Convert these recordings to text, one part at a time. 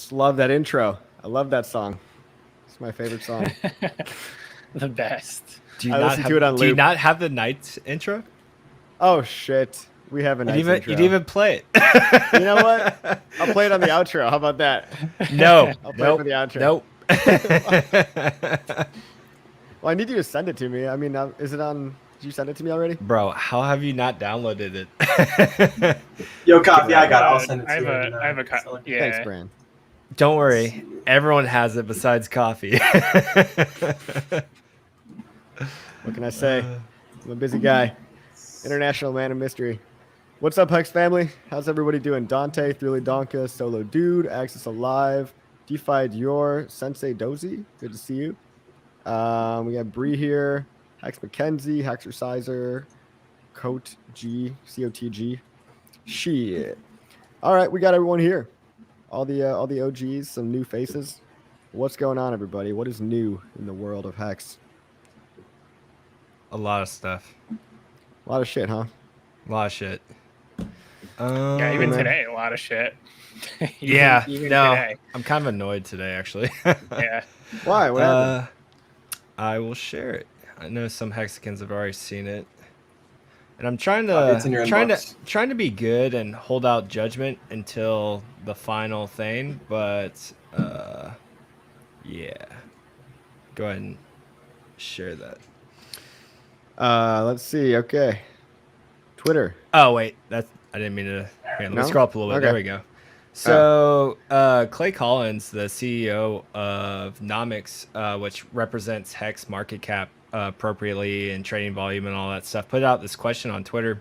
Just love that intro. I love that song. It's my favorite song. The best. I listen to it on loop. Do you not have the Knights intro? Oh shit. We have a nice intro. You didn't even play it. You know what? I'll play it on the outro. How about that? No. I'll play it for the outro. Nope. Well, I need you to send it to me. I mean, is it on? Did you send it to me already? Bro, how have you not downloaded it? Yo, Coffee, I got it. I'll send it to you. I have a copy. Yeah. Thanks, Bran. Don't worry. Everyone has it besides Coffee. What can I say? I'm a busy guy. International man of mystery. What's up, Hex family? How's everybody doing? Dante, Thrilly Donka, Solo Dude, Axis Alive, DeFi Dior, Sensei Dozy. Good to see you. We got Bree here, Hex McKenzie, Hexerciser, Coat G, COTG. Shit. All right, we got everyone here. All the OGs, some new faces. What's going on, everybody? What is new in the world of Hex? A lot of stuff. A lot of shit, huh? A lot of shit. Yeah, even today, a lot of shit. Even no, today. I'm kind of annoyed today, actually. Yeah. Why? What happened? I will share it. I know some Hexicans have already seen it, and I'm trying to be good and hold out judgment until the final thing. But yeah, go ahead and share that. Let's see. Okay. Twitter. Oh wait, I didn't mean to. Let me scroll up a little bit. Okay. There we go. So Clay Collins, the CEO of Nomics, which represents Hex market cap appropriately and trading volume and all that stuff, put out this question on Twitter.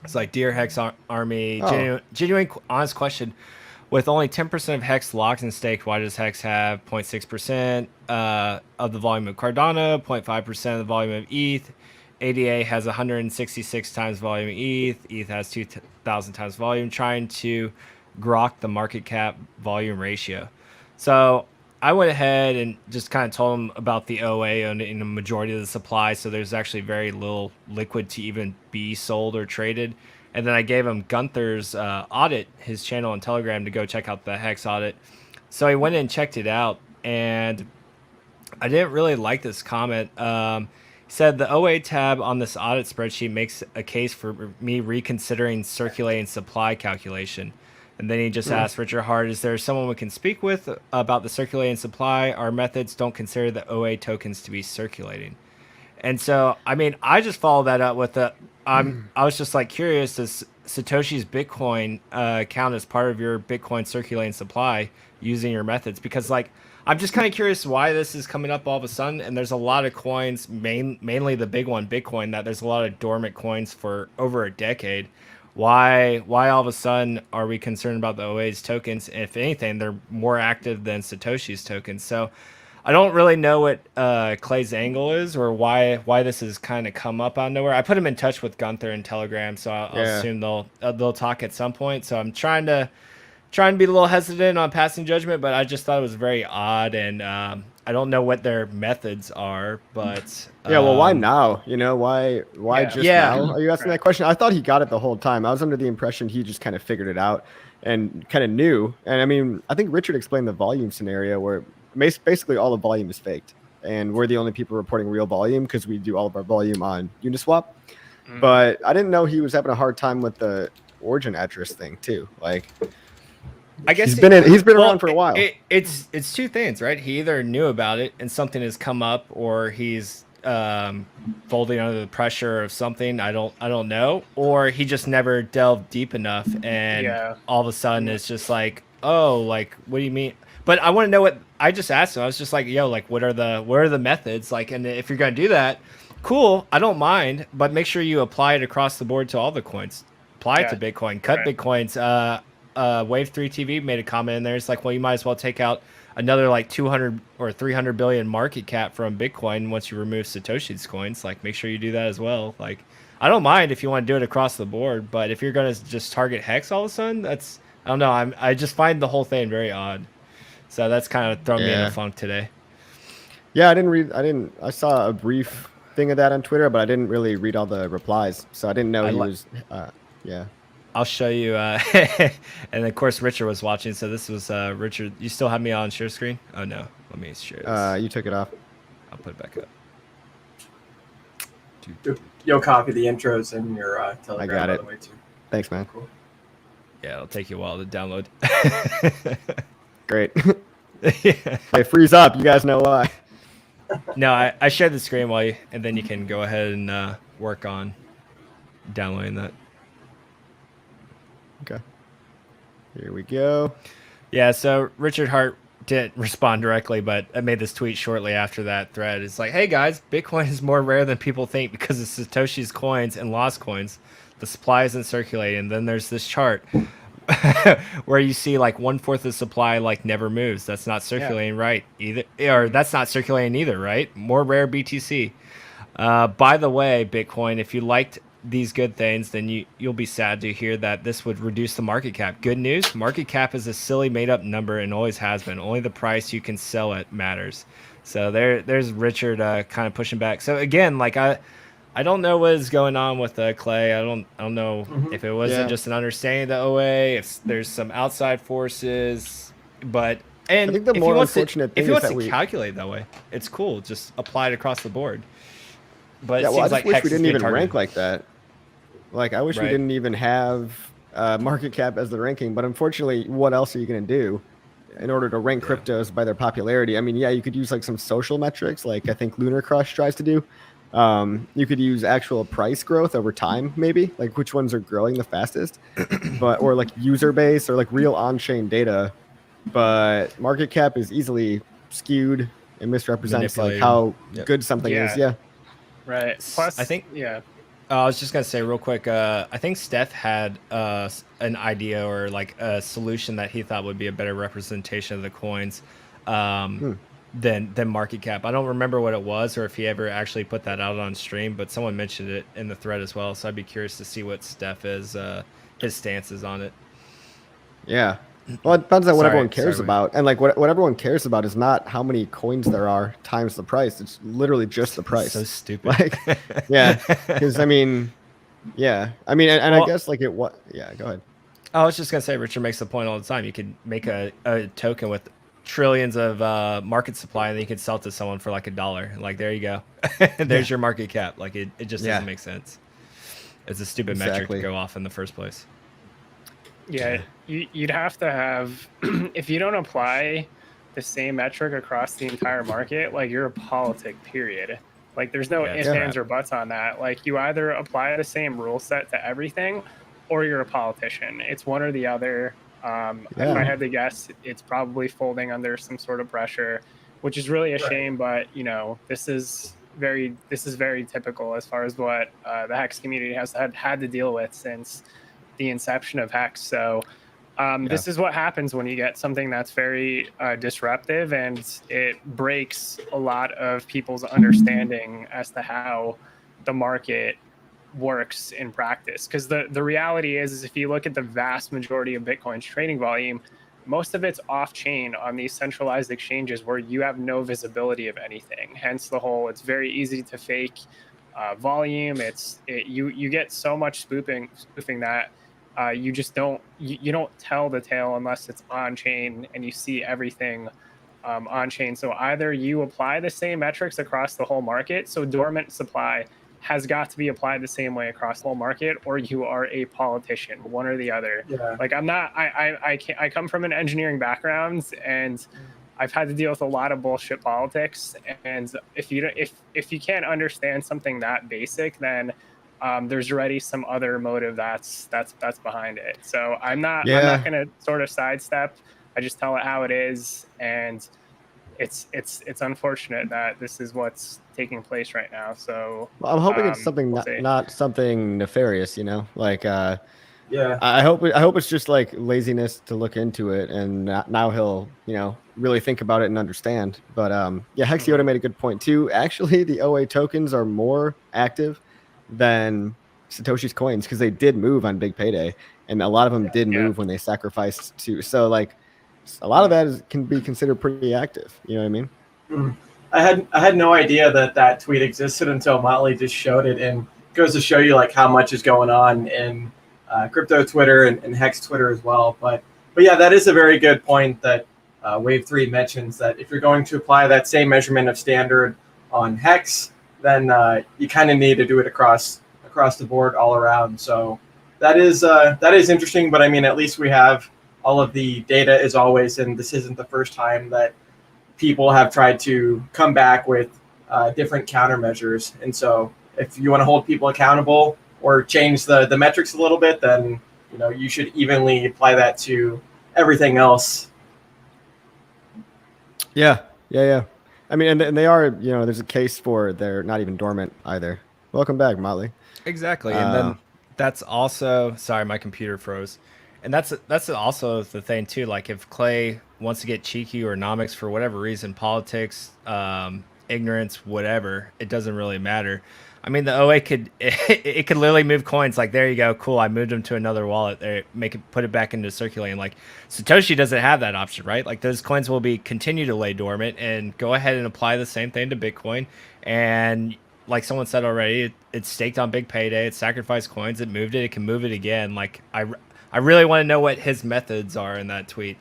It's like, dear Hex Army, genuine honest question. With only 10% of Hex locked and staked, why does Hex have 0.6% of the volume of Cardano, 0.5% of the volume of ETH? ADA has 166 times volume of ETH. ETH has 2,000 times volume, trying to grok the market cap volume ratio. So I went ahead and just kind of told them about the OA in the majority of the supply. So there's actually very little liquid to even be sold or traded. And then I gave him Gunther's audit, his channel on Telegram, to go check out the Hex audit. So he went in and checked it out. And I didn't really like this comment. He said the OA tab on this audit spreadsheet makes a case for me reconsidering circulating supply calculation. And then he just asked Richard Hart, is there someone we can speak with about the circulating supply? Our methods don't consider the OA tokens to be circulating. And so, I mean, I just followed that up with I was just like curious, does Satoshi's Bitcoin count as part of your Bitcoin circulating supply using your methods? Because like, I'm just kind of curious why this is coming up all of a sudden. And there's a lot of coins, mainly the big one, Bitcoin, that there's a lot of dormant coins for over a decade. Why all of a sudden are we concerned about the OA's tokens? If anything, they're more active than Satoshi's tokens. So I don't really know what Clay's angle is or why this has kind of come up out of nowhere. I put him in touch with Gunther in Telegram, so I'll assume they'll talk at some point. So I'm trying to be a little hesitant on passing judgment, but I just thought it was very odd, and I don't know what their methods are, but well, why now? You know, why just now? Are you asking that question? I thought he got it the whole time. I was under the impression he just kind of figured it out and kind of knew. And I mean, I think Richard explained the volume scenario where basically all the volume is faked, and we're the only people reporting real volume because we do all of our volume on Uniswap. But I didn't know he was having a hard time with the origin address thing too. Like, I guess he's been around for a while. It's two things, right? He either knew about it and something has come up, or he's folding under the pressure of something. I don't know, or he just never delved deep enough, and all of a sudden it's just like, oh, like, what do you mean? But I want to know what I just asked him. I was just like, yo, like, what are the methods? Like, and if you're gonna do that, cool, I don't mind, but make sure you apply it across the board to all the coins. Apply it to Bitcoin, cut Bitcoins. Wave 3 TV made a comment in there. It's like, well, you might as well take out another like 200 or 300 billion market cap from Bitcoin once you remove Satoshi's coins. Like, make sure you do that as well. Like, I don't mind if you want to do it across the board, but if you're going to just target Hex all of a sudden, that's, I don't know. I just find the whole thing very odd. So that's kind of thrown me in a funk today. Yeah, I saw a brief thing of that on Twitter, but I didn't really read all the replies. So I didn't know he was, I'll show you. And of course, Richard was watching. So this was Richard. You still have me on share screen? Oh no, let me share this. You took it off. I'll put it back up. You'll copy the intros in your Telegram. I got it. By the way, too. Thanks, man. Cool. Yeah, it'll take you a while to download. Great. Yeah. They freeze up. You guys know why. No, I shared the screen while you, and then you can go ahead and work on downloading that. Okay. Here we go. Yeah, so Richard Hart didn't respond directly, but I made this tweet shortly after that thread. It's like, hey guys, Bitcoin is more rare than people think because of Satoshi's coins and lost coins. The supply isn't circulating. And then there's this chart where you see like 1/4 of supply like never moves. That's not circulating right either, or that's not circulating either, right? More rare BTC. By the way, Bitcoin, if you liked these good things, then you'll be sad to hear that this would reduce the market cap. Good news, market cap is a silly made up number and always has been. Only the price you can sell it matters. So there's Richard kind of pushing back. So again, like I don't know what is going on with Clay. I don't know if it wasn't just an understanding of the OA, if there's some outside forces, but I think the more unfortunate thing if he is wants that to calculate that way, it's cool. Just apply it across the board. But yeah, it well, I seems just like wish Hex we is didn't being even targeted. rank like that. Like, I wish we didn't even have market cap as the ranking. But unfortunately, what else are you going to do in order to rank cryptos by their popularity? I mean, yeah, you could use like some social metrics, like I think Lunar Crush tries to do. You could use actual price growth over time, maybe, like which ones are growing the fastest, or like user base or like real on-chain data. But market cap is easily skewed and misrepresents like how good something is. Yeah. Right. Plus, I think. Yeah. I was just gonna say real quick. I think Steph had an idea or like a solution that he thought would be a better representation of the coins than market cap. I don't remember what it was or if he ever actually put that out on stream, but someone mentioned it in the thread as well. So I'd be curious to see what Steph is his stance is on it. Yeah. Well, it depends on what everyone cares about. And like what everyone cares about is not how many coins there are times the price. It's literally just the price. So stupid. Like, yeah. Because I mean, yeah. I mean, and I guess like yeah, go ahead. I was just gonna say, Richard makes the point all the time. You could make a token with trillions of market supply, and then you could sell it to someone for like $1. Like, there you go. There's your market cap. Like, it just doesn't make sense. It's a stupid metric to go off in the first place. Yeah, you'd have to have, if you don't apply the same metric across the entire market, like, you're a politic, period. Like, there's no ifs, ands, or buts on that. Like, you either apply the same rule set to everything, or you're a politician. It's one or the other. If I had to guess, it's probably folding under some sort of pressure, which is really a shame. But you know, this is very typical as far as what the Hex community has had to deal with since the inception of Hex. So this is what happens when you get something that's very disruptive, and it breaks a lot of people's understanding as to how the market works in practice. Because the reality is if you look at the vast majority of Bitcoin's trading volume, most of it's off-chain on these centralized exchanges where you have no visibility of anything. Hence the whole, it's very easy to fake volume. You get so much spoofing that you just don't tell the tale unless it's on-chain and you see everything on-chain. So either you apply the same metrics across the whole market, so dormant supply has got to be applied the same way across the whole market, or you are a politician, one or the other. Like, I'm not, I come from an engineering background, and I've had to deal with a lot of bullshit politics. And if you can't understand something that basic, then there's already some other motive that's behind it. So I'm not going to sort of sidestep. I just tell it how it is, and it's unfortunate that this is what's taking place right now. So I'm hoping it's something not something nefarious, you know, like I hope it's just like laziness to look into it, and now he'll, you know, really think about it and understand. But Hex Audit made a good point too. Actually, the OA tokens are more active than Satoshi's coins because they did move on Big Payday, and a lot of them did move when they sacrificed too. So like, a lot of that can be considered pretty active. You know what I mean? I had no idea that tweet existed until Motley just showed it, and it goes to show you like how much is going on in crypto Twitter and Hex Twitter as well. But yeah, that is a very good point that Wave 3 mentions, that if you're going to apply that same measurement of standard on Hex, then you kind of need to do it across the board all around. So that is interesting. But I mean, at least we have all of the data as always, and this isn't the first time that people have tried to come back with different countermeasures. And so if you want to hold people accountable or change the metrics a little bit, then you should evenly apply that to everything else. Yeah. I mean, and they are, there's a case for they're not even dormant either. Welcome back, Motley. Exactly. And then that's also, sorry, my computer froze. And that's also the thing too. Like if Clay wants to get cheeky, or Nomics for whatever reason, politics, ignorance, whatever, it doesn't really matter. I mean, the OA could literally move coins. Like, there you go, cool. I moved them to another wallet. There, put it back into circulating. Like Satoshi doesn't have that option, right? Like those coins will continue to lay dormant, and go ahead and apply the same thing to Bitcoin. And like someone said already, it's staked on big payday. It sacrificed coins. It moved it. It can move it again. Like I really want to know what his methods are in that tweet.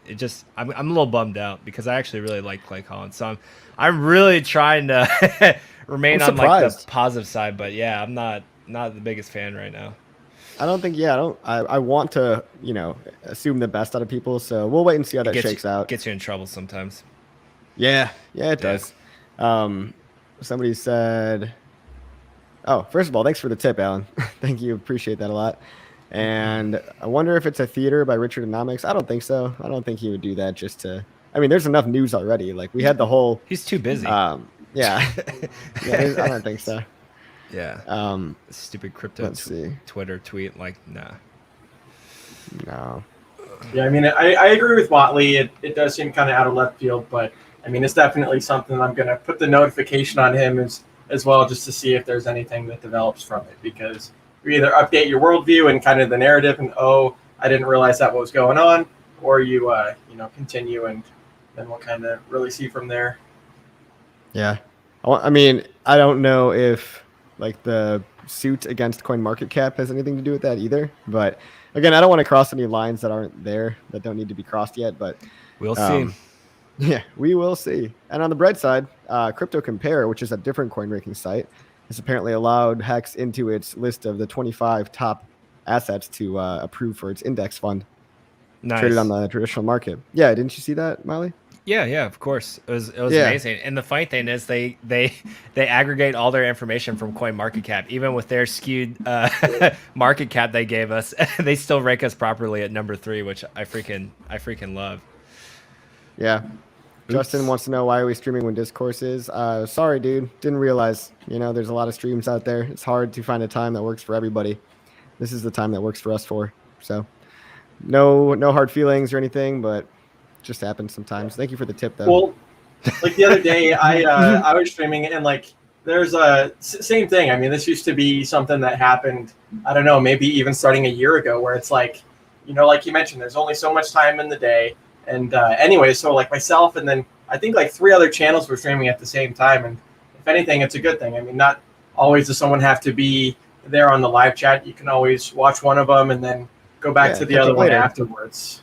I'm a little bummed out because I actually really like Clay Collins. So I'm really trying to remain on like the positive side, but yeah, I'm not the biggest fan right now. I don't think. Yeah, I want to assume the best out of people. So we'll wait and see how that shakes out. Gets you in trouble sometimes. Yeah, it does. Somebody said, "Oh, first of all, thanks for the tip, Alan. Thank you, appreciate that a lot." And I wonder if it's a theater by Richard Nomics. I don't think so. I don't think he would do that just to. I mean, there's enough news already. Like we had the whole. He's too busy. Yeah, I don't think so. Yeah. Stupid crypto. Let's see. Twitter tweet. Like, nah. No. Yeah, I mean, I agree with Watley. It does seem kind of out of left field, but I mean, it's definitely something I'm going to put the notification on him as well, just to see if there's anything that develops from it, because you either update your worldview and kind of the narrative, and I didn't realize that was going on, or you continue, and then we'll kind of really see from there. Yeah, I mean, I don't know if like the suit against CoinMarketCap has anything to do with that either. But again, I don't want to cross any lines that aren't there, that don't need to be crossed yet. But we'll see. Yeah, we will see. And on the bread side, Crypto Compare, which is a different coin ranking site, has apparently allowed Hex into its list of the 25 top assets to approve for its index fund. Nice. Traded on the traditional market. Yeah, didn't you see that, Molly? Yeah, of course. It was amazing. And the funny thing is they aggregate all their information from CoinMarketCap. Even with their skewed market cap they gave us, they still rank us properly at number 3, which I freaking love. Yeah. Justin wants to know, why are we streaming when Discourse is? Sorry, dude. Didn't realize. There's a lot of streams out there. It's hard to find a time that works for everybody. This is the time that works for us for. So no hard feelings or anything, but just happens sometimes. Thank you for the tip, though. Well, like the other day, I was streaming, and like there's a same thing. I mean, this used to be something that happened, I don't know, maybe even starting a year ago, where it's like, like you mentioned, there's only so much time in the day. And anyway, so like myself, and then I think like 3 other channels were streaming at the same time. And if anything, it's a good thing. I mean, not always does someone have to be there on the live chat. You can always watch one of them and then go back to the other one afterwards.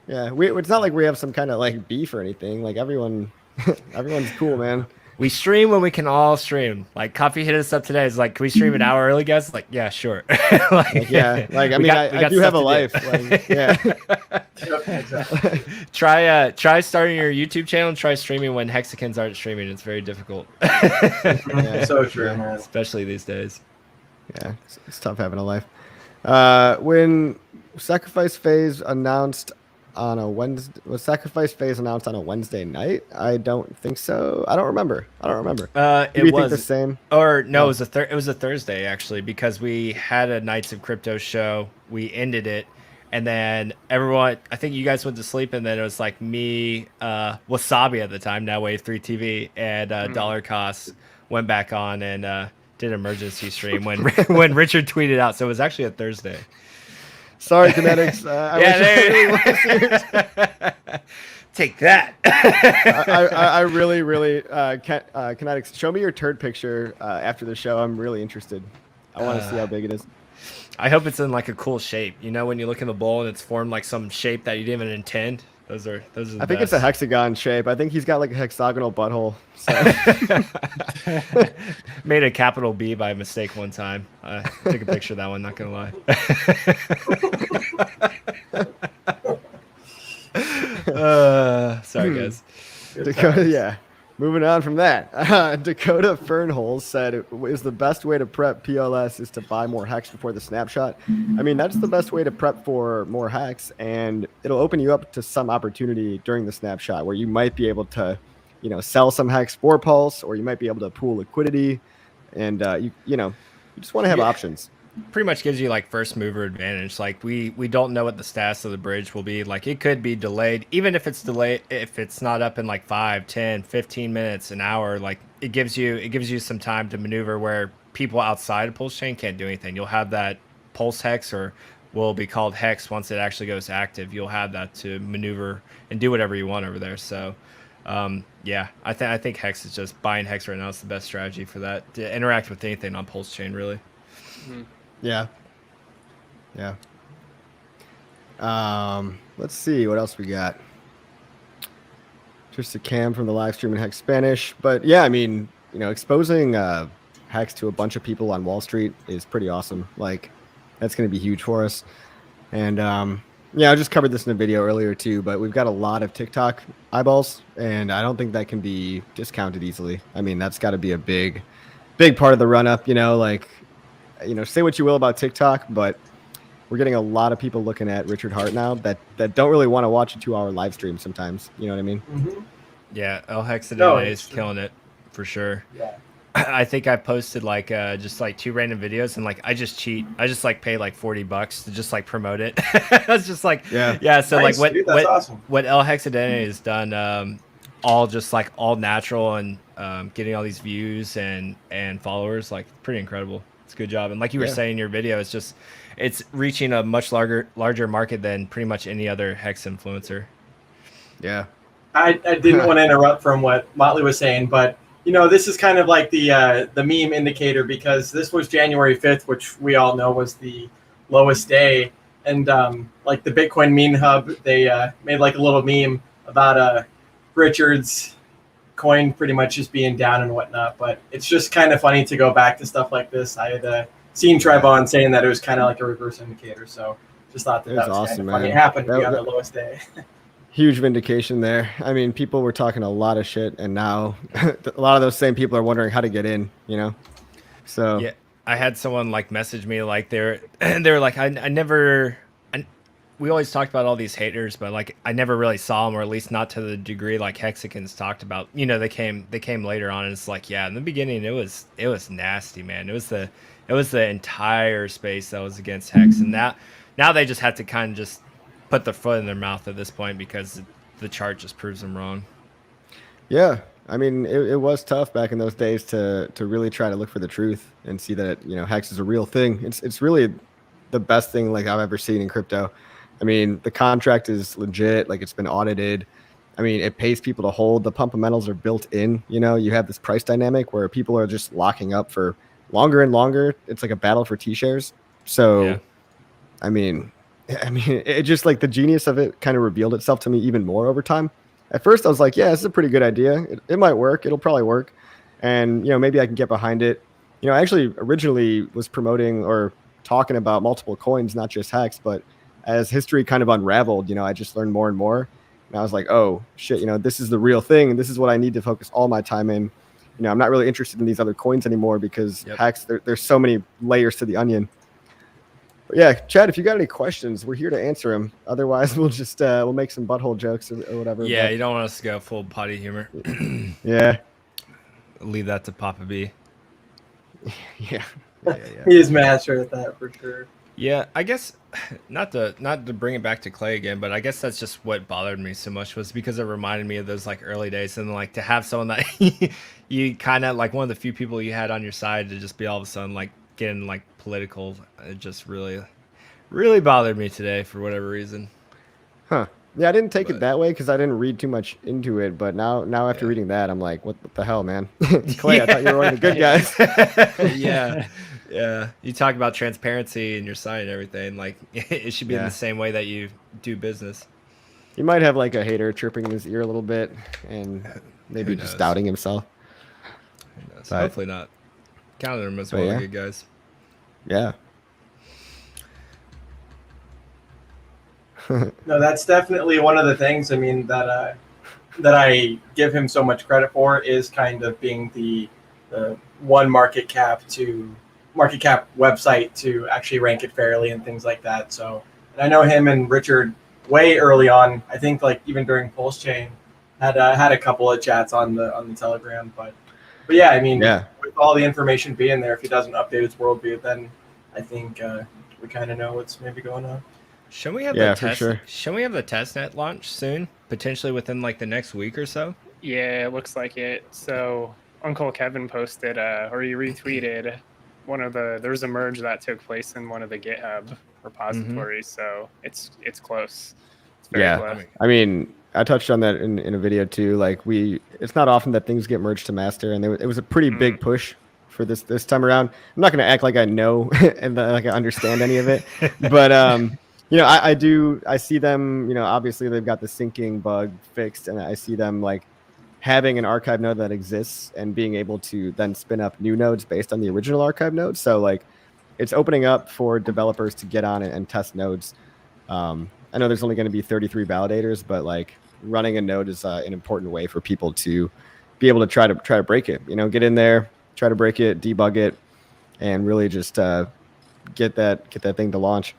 Yeah, it's not like we have some kind of like beef or anything. Like everyone's cool, man. We stream when we can all stream. Like Coffee hit us up today. It's like, can we stream an hour early, guys? Like, yeah, sure. I do have a life. Like, yeah. Exactly. Try starting your YouTube channel and try streaming when hexagons aren't streaming. It's very difficult. Yeah, so true, man. Especially these days. Yeah, it's tough having a life. When Sacrifice Phase announced on a Wednesday, was Sacrifice Phase announced on a Wednesday night? I don't think so. I don't remember. It was the same. Or no, it was a Thursday actually, because we had a Knights of Crypto show. We ended it, and then everyone, I think you guys went to sleep, and then it was like me, Wasabi at the time, now Wave 3 TV, and Dollar Cost went back on and did an emergency stream when Richard tweeted out. So it was actually a Thursday. Sorry, Kinetics. Take that. I really, Kinetics, show me your turd picture after the show. I'm really interested. I want to see how big it is. I hope it's in like a cool shape. You know, when you look in the bowl and it's formed like some shape that you didn't even intend. Those are the I think it's a best. hexagon shape. I think he's got like a hexagonal butthole. So. Made a capital B by mistake one time. I took a picture of that one, not gonna lie. Sorry guys. Dakota, yeah. Moving on from that, Dakota Fernholes said, "Is the best way to prep PLS is to buy more hex before the snapshot?" I mean, that's the best way to prep for more hex, and it'll open you up to some opportunity during the snapshot where you might be able to, sell some hex for pulse, or you might be able to pool liquidity, and you just want to have options. Pretty much gives you like first mover advantage. Like we don't know what the status of the bridge will be. Like it could be delayed. Even if it's delayed, if it's not up in like 5, 10, 15 minutes, an hour, like it gives you some time to maneuver where people outside of Pulse Chain can't do anything. You'll have that Pulse Hex, or will be called Hex once it actually goes active. You'll have that to maneuver and do whatever you want over there. So yeah, I think Hex is just buying Hex right now. It's the best strategy for that, to interact with anything on Pulse Chain, really. Yeah. Let's see what else we got. Just a cam from the live stream in Hex Spanish, but yeah, I mean, exposing Hex to a bunch of people on Wall Street is pretty awesome. Like, that's going to be huge for us. And yeah, I just covered this in a video earlier too, but we've got a lot of TikTok eyeballs, and I don't think that can be discounted easily. I mean, that's got to be a big part of the run up. Say what you will about TikTok, but we're getting a lot of people looking at Richard Hart now that don't really want to watch a 2-hour live stream sometimes. You know what I mean? Mm-hmm. Yeah, El Hexadone is killing it for sure. Yeah. I think I posted like just like 2 random videos, and like I just cheat. I just like pay like $40 to just like promote it. It's just like yeah. So nice, like dude, that's awesome. what El Hexadone has done, all natural, and getting all these views and followers, like pretty incredible. It's a good job. And like you were saying in your video, it's reaching a much larger market than pretty much any other Hex influencer. Yeah. I didn't want to interrupt from what Motley was saying, but this is kind of like the meme indicator, because this was January 5th, which we all know was the lowest day. And like the Bitcoin meme hub, they made like a little meme about Richard's coin pretty much just being down and whatnot. But it's just kind of funny to go back to stuff like this. I had seen Trayvon saying that it was kind of like a reverse indicator. So just thought that was awesome, kind of funny. man. It happened to be on the lowest day. Huge vindication there. I mean, people were talking a lot of shit, and now a lot of those same people are wondering how to get in, So yeah, I had someone like message me like they were like, we always talked about all these haters, but like I never really saw them, or at least not to the degree like Hexicans talked about. They came later on, and it's like, yeah, in the beginning it was nasty, man. It was the entire space that was against Hex, and now they just have to kind of just put their foot in their mouth at this point, because the chart just proves them wrong. Yeah, I mean, it was tough back in those days to really try to look for the truth and see that Hex is a real thing. It's really the best thing like I've ever seen in crypto. I mean, the contract is legit, like it's been audited. I mean, it pays people to hold. The fundamentals are built in. You have this price dynamic where people are just locking up for longer and longer. It's like a battle for T-shares. So, yeah. I mean, it just like the genius of it kind of revealed itself to me even more over time. At first, I was like, yeah, this is a pretty good idea. It might work. It'll probably work. And, maybe I can get behind it. I actually originally was promoting or talking about multiple coins, not just Hex, but as history kind of unraveled, I just learned more and more. And I was like, oh, shit, this is the real thing. And this is what I need to focus all my time in. I'm not really interested in these other coins anymore, because Hex, there's so many layers to the onion. But yeah, Chad, if you got any questions, we're here to answer them. Otherwise, we'll just we'll make some butthole jokes or whatever. Yeah, you don't want us to go full potty humor. Yeah. Leave that to Papa B. Yeah. He is master at that for sure. Yeah, I guess not to bring it back to Clay again, but I guess that's just what bothered me so much, was because it reminded me of those like early days, and like to have someone that you kind of like one of the few people you had on your side to just be all of a sudden like getting like political. It just really bothered me today for whatever reason. Huh. Yeah, I didn't take it that way because I didn't read too much into it, but now after reading that, I'm like, what the hell, man? Clay, I thought you were one of the good guys. Yeah. Yeah, you talk about transparency in your site and everything. Like it should be in the same way that you do business. You might have like a hater chirping in his ear a little bit, and maybe just doubting himself. But, hopefully not. Counted them as one of the good guys. Yeah. No, that's definitely one of the things. I mean, that I give him so much credit for is kind of being the one market cap website to actually rank it fairly and things like that. So, and I know him and Richard way early on. I think like even during Pulse Chain had a couple of chats on the Telegram. But yeah, I mean, with all the information being there, if he doesn't update his worldview, then I think we kind of know what's maybe going on. Should we have the test? Should we have the testnet launch soon? Potentially within like the next week or so? Yeah, it looks like it. So Uncle Kevin posted or he retweeted there's a merge that took place in one of the GitHub repositories. So it's close. It's very close. I mean, I touched on that in a video too. Like it's not often that things get merged to master, and it was a pretty big push for this time around. I'm not going to act like I know and like I understand any of it, but you know, I see them, you know, obviously they've got the syncing bug fixed, and I see them like having an archive node that exists and being able to then spin up new nodes based on the original archive node. So like it's opening up for developers to get on and test nodes. I know there's only going to be 33 validators, but like running a node is an important way for people to be able to try to break it, you know, get in there, try to break it, debug it, and really just get that thing to launch.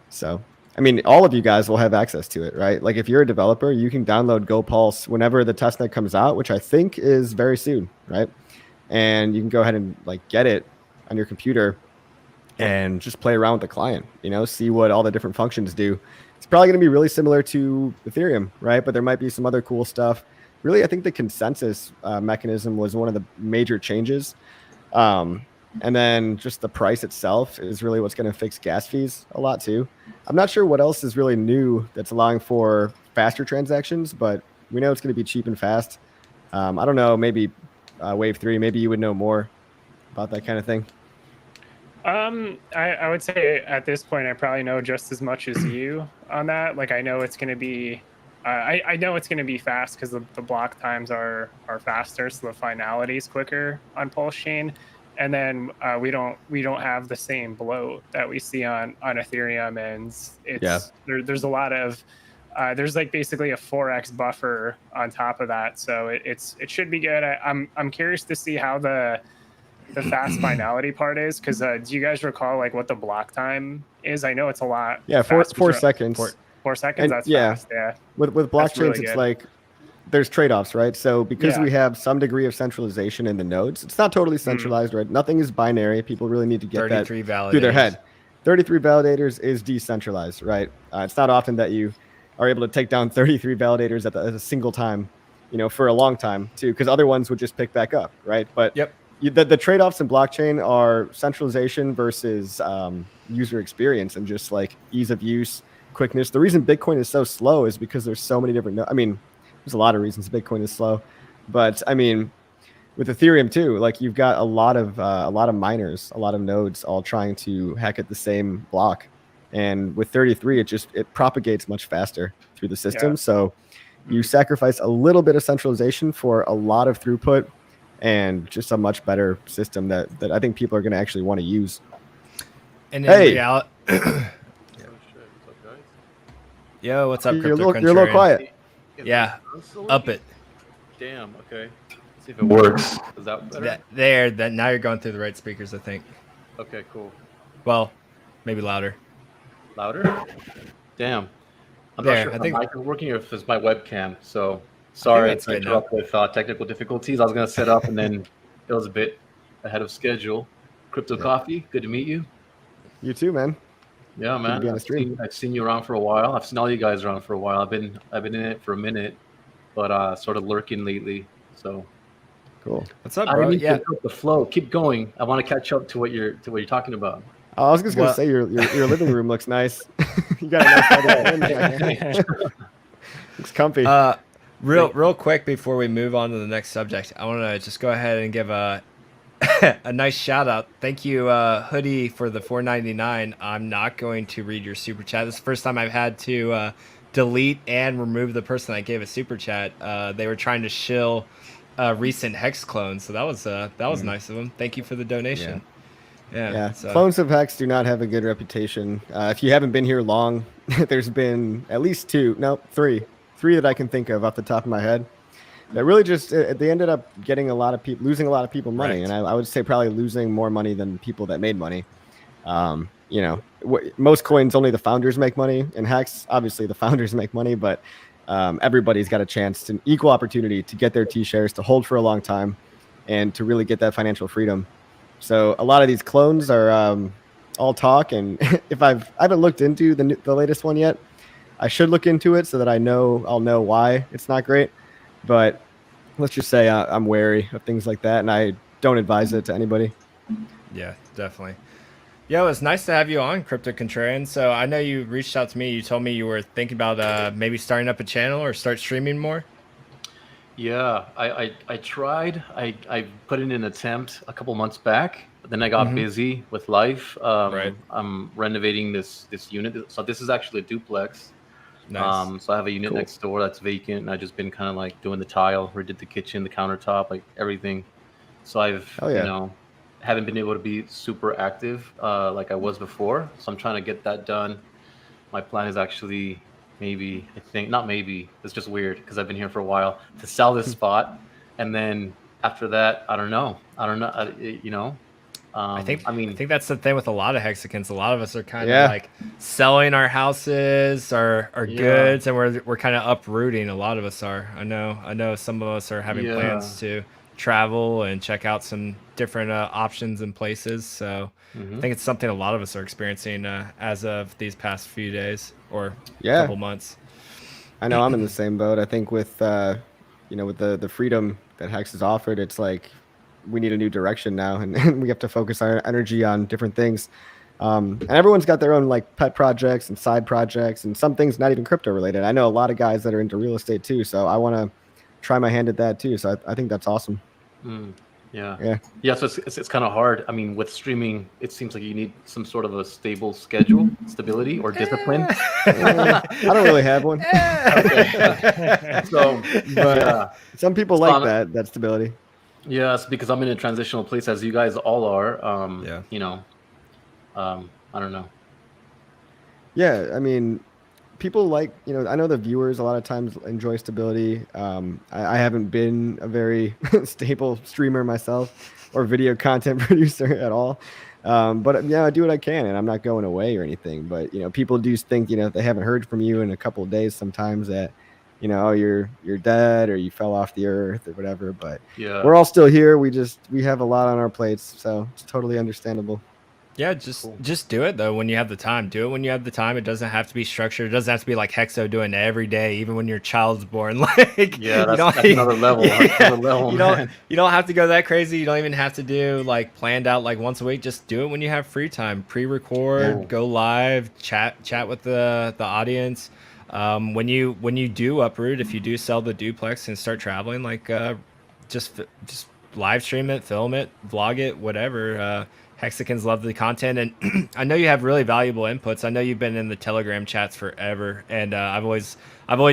So, I mean, all of you guys will have access to it, right? Like if you're a developer, you can download GoPulse whenever the testnet comes out, which I think is very soon, right? And you can go ahead and like get it on your computer and just play around with the client, you know, see what all the different functions do. It's probably going to be really similar to Ethereum, right? But there might be some other cool stuff. Really, I think the consensus mechanism was one of the major changes. And then just the price itself is really what's going to fix gas fees a lot too. I'm not sure what else is really new that's allowing for faster transactions, but we know it's going to be cheap and fast. I don't know, maybe Wave 3, maybe you would know more about that kind of thing. I would say at this point, I probably know just as much as you on that. Like I know it's going to be, I know it's going to be fast because the block times are faster, so the finality is quicker on Pulse Chain. And then we don't have the same bloat that we see on Ethereum, and there's a lot of there's like basically a 4x buffer on top of that, so it should be good. I'm curious to see how the fast finality part is, because do you guys recall like what the block time is? I know it's a lot. Yeah, 4 seconds. 4 seconds. And that's fast. Yeah. With blockchains, really it's like there's trade-offs, right? So because we have some degree of centralization in the nodes, it's not totally centralized, right? Nothing is binary. People really need to get that through their head. 33 validators is decentralized, right? It's not often that you are able to take down 33 validators at a single time, you know, for a long time too, because other ones would just pick back up, right? But the trade-offs in blockchain are centralization versus user experience and just like ease of use, quickness. The reason Bitcoin is so slow is because there's so many different, there's a lot of reasons Bitcoin is slow, but I mean, with Ethereum too, like you've got a lot of miners, a lot of nodes all trying to hack at the same block. And with 33, it propagates much faster through the system. Yeah. So you sacrifice a little bit of centralization for a lot of throughput and just a much better system that I think people are going to actually want to use. And in reality, yo, what's up, you're a little quiet. Yeah, up it. Damn. Okay. Let's see if it works. Is that better? Now you're going through the right speakers, I think. Okay. Cool. Well, maybe louder. Louder? Damn. I'm not sure if my mic is working or if it's my webcam. So sorry to interrupt with technical difficulties. I was gonna set up and then it was a bit ahead of schedule. Crypto Coffee, good to meet you. You too, man. Yeah, man. I've seen you around for a while. I've seen all you guys around for a while. I've been in it for a minute, but sort of lurking lately. So cool. What's up, bro? Yeah, the flow. Keep going. I want to catch up to what you're talking about. I was just gonna say your living room looks nice. You got a nice It's comfy. Real quick before we move on to the next subject, I want to just go ahead and give a a nice shout out. Thank you, Hoodie, for the $4.99. I'm not going to read your super chat. This is the first time I've had to delete and remove the person that gave a super chat. They were trying to shill recent Hex clones, so that was nice of them. Thank you for the donation. Yeah. Clones of Hex do not have a good reputation. If you haven't been here long, there's been at least three that I can think of off the top of my head. That really just they ended up getting losing a lot of people money, and I would say probably losing more money than people that made money. Most coins only the founders make money. In Hex, obviously the founders make money, but everybody's got a chance to equal opportunity to get their T shares, to hold for a long time, and to really get that financial freedom. So a lot of these clones are all talk, and if I haven't looked into the latest one yet, I should look into it so that I'll know why it's not great. But let's just say I'm wary of things like that, and I don't advise it to anybody. Yeah, definitely. Yeah, it was nice to have you on, Crypto Contrarian. So I know you reached out to me. You told me you were thinking about maybe starting up a channel or start streaming more. Yeah, I tried. I put in an attempt a couple months back, but then I got busy with life. I'm renovating this unit. So this is actually a duplex. Nice. So I have a unit next door that's vacant, and I've just been kind of like doing the tile, redid the kitchen, the countertop, like everything. So I've haven't been able to be super active like I was before. So I'm trying to get that done. My plan is actually it's just weird because I've been here for a while, to sell this spot, and then after that, I don't know. I think that's the thing with a lot of Hexicans. A lot of us are kind of like selling our houses, our goods, and we're kind of uprooting. A lot of us are. I know some of us are having plans to travel and check out some different options and places. So I think it's something a lot of us are experiencing as of these past few days or couple months. I know I'm in the same boat. I think with with the freedom that Hex has offered, it's like we need a new direction now, and we have to focus our energy on different things. And everyone's got their own like pet projects and side projects, and some things not even crypto related. I know a lot of guys that are into real estate too, so I want to try my hand at that too. So I think that's awesome. Yeah. So it's kind of hard. I mean, with streaming, it seems like you need some sort of a stability or discipline. I don't really have one. So, but some people like that stability. Yes, because I'm in a transitional place, as you guys all are. I don't know. Yeah, I mean, people like, I know the viewers a lot of times enjoy stability. I haven't been a very stable streamer myself or video content producer at all. But I do what I can, and I'm not going away or anything. But, people do think, if they haven't heard from you in a couple of days sometimes that, you're dead or you fell off the earth or whatever. But we're all still here. We have a lot on our plates. So it's totally understandable. Yeah, just do it though when you have the time. Do it when you have the time. It doesn't have to be structured. It doesn't have to be like Hexo doing it every day, even when your child's born. Like that's another level. You don't have to go that crazy. You don't even have to do like planned out like once a week. Just do it when you have free time. Pre-record, go live, chat with the audience. When you do uproot, if you do sell the duplex and start traveling, like just live stream it, film it, vlog it, whatever. Hexicans love the content, and I know you have really valuable inputs. I know you've been in the Telegram chats forever, and I've always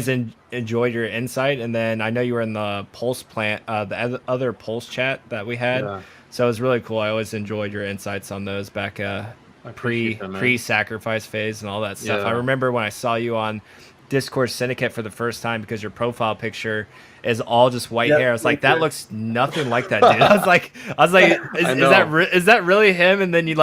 enjoyed your insight. And then I know you were in the Pulse plant, the other Pulse chat that we had. So it was really cool. I always enjoyed your insights on those back pre-sacrifice phase and all that stuff. I remember when I saw you on Discord Syndicate for the first time, because your profile picture is all just white hair. I was like, that looks nothing like that dude. I was like, is that really him? And then you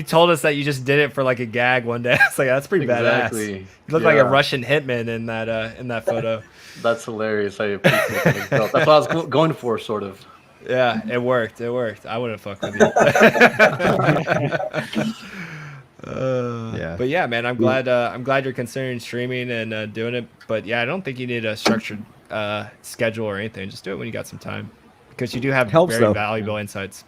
told us that you just did it for like a gag one day. I was like, that's pretty badass. You look like a Russian hitman in that photo. That's hilarious. I appreciate it. That's what I was going for, sort of. Yeah, it worked. I wouldn't fuck with you. But yeah, man, I'm glad you're considering streaming and doing it. But yeah, I don't think you need a structured schedule or anything. Just do it when you got some time, because you do have very valuable insights.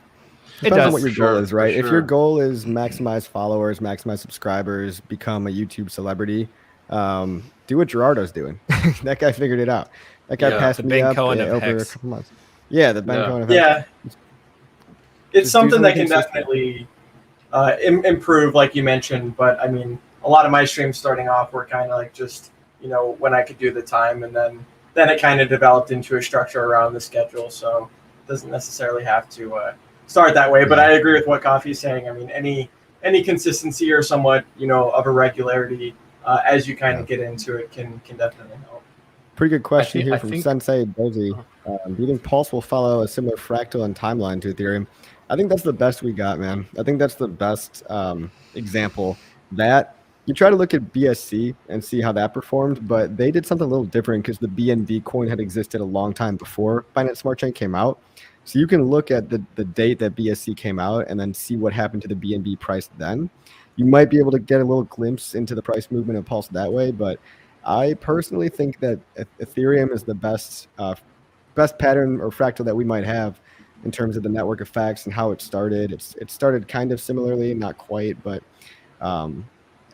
Depends on what your goal is, right? If your goal is maximize followers, maximize subscribers, become a YouTube celebrity, do what Gerardo's doing. That guy figured it out. That guy passed me up over a couple months. Yeah, the Ben Cohen effect. it's something that can definitely improve, like you mentioned. But I mean, a lot of my streams starting off were kind of like just, you know, when I could do the time, and then it kind of developed into a structure around the schedule. So it doesn't necessarily have to start that way. But I agree with what Coffee's saying. I mean, any consistency or somewhat, you know, of a regularity as you kind of get into it can definitely help. Pretty good question here from Sensei Bozy. Do you think Pulse will follow a similar fractal and timeline to Ethereum? I think that's the best we got, man. I think that's the best example. That you try to look at BSC and see how that performed, but they did something a little different because the BNB coin had existed a long time before Binance Smart Chain came out. So you can look at the date that BSC came out and then see what happened to the BNB price then. You might be able to get a little glimpse into the price movement of Pulse that way, but I personally think that Ethereum is the best pattern or fractal that we might have in terms of the network effects and how it started. It started kind of similarly, not quite, but I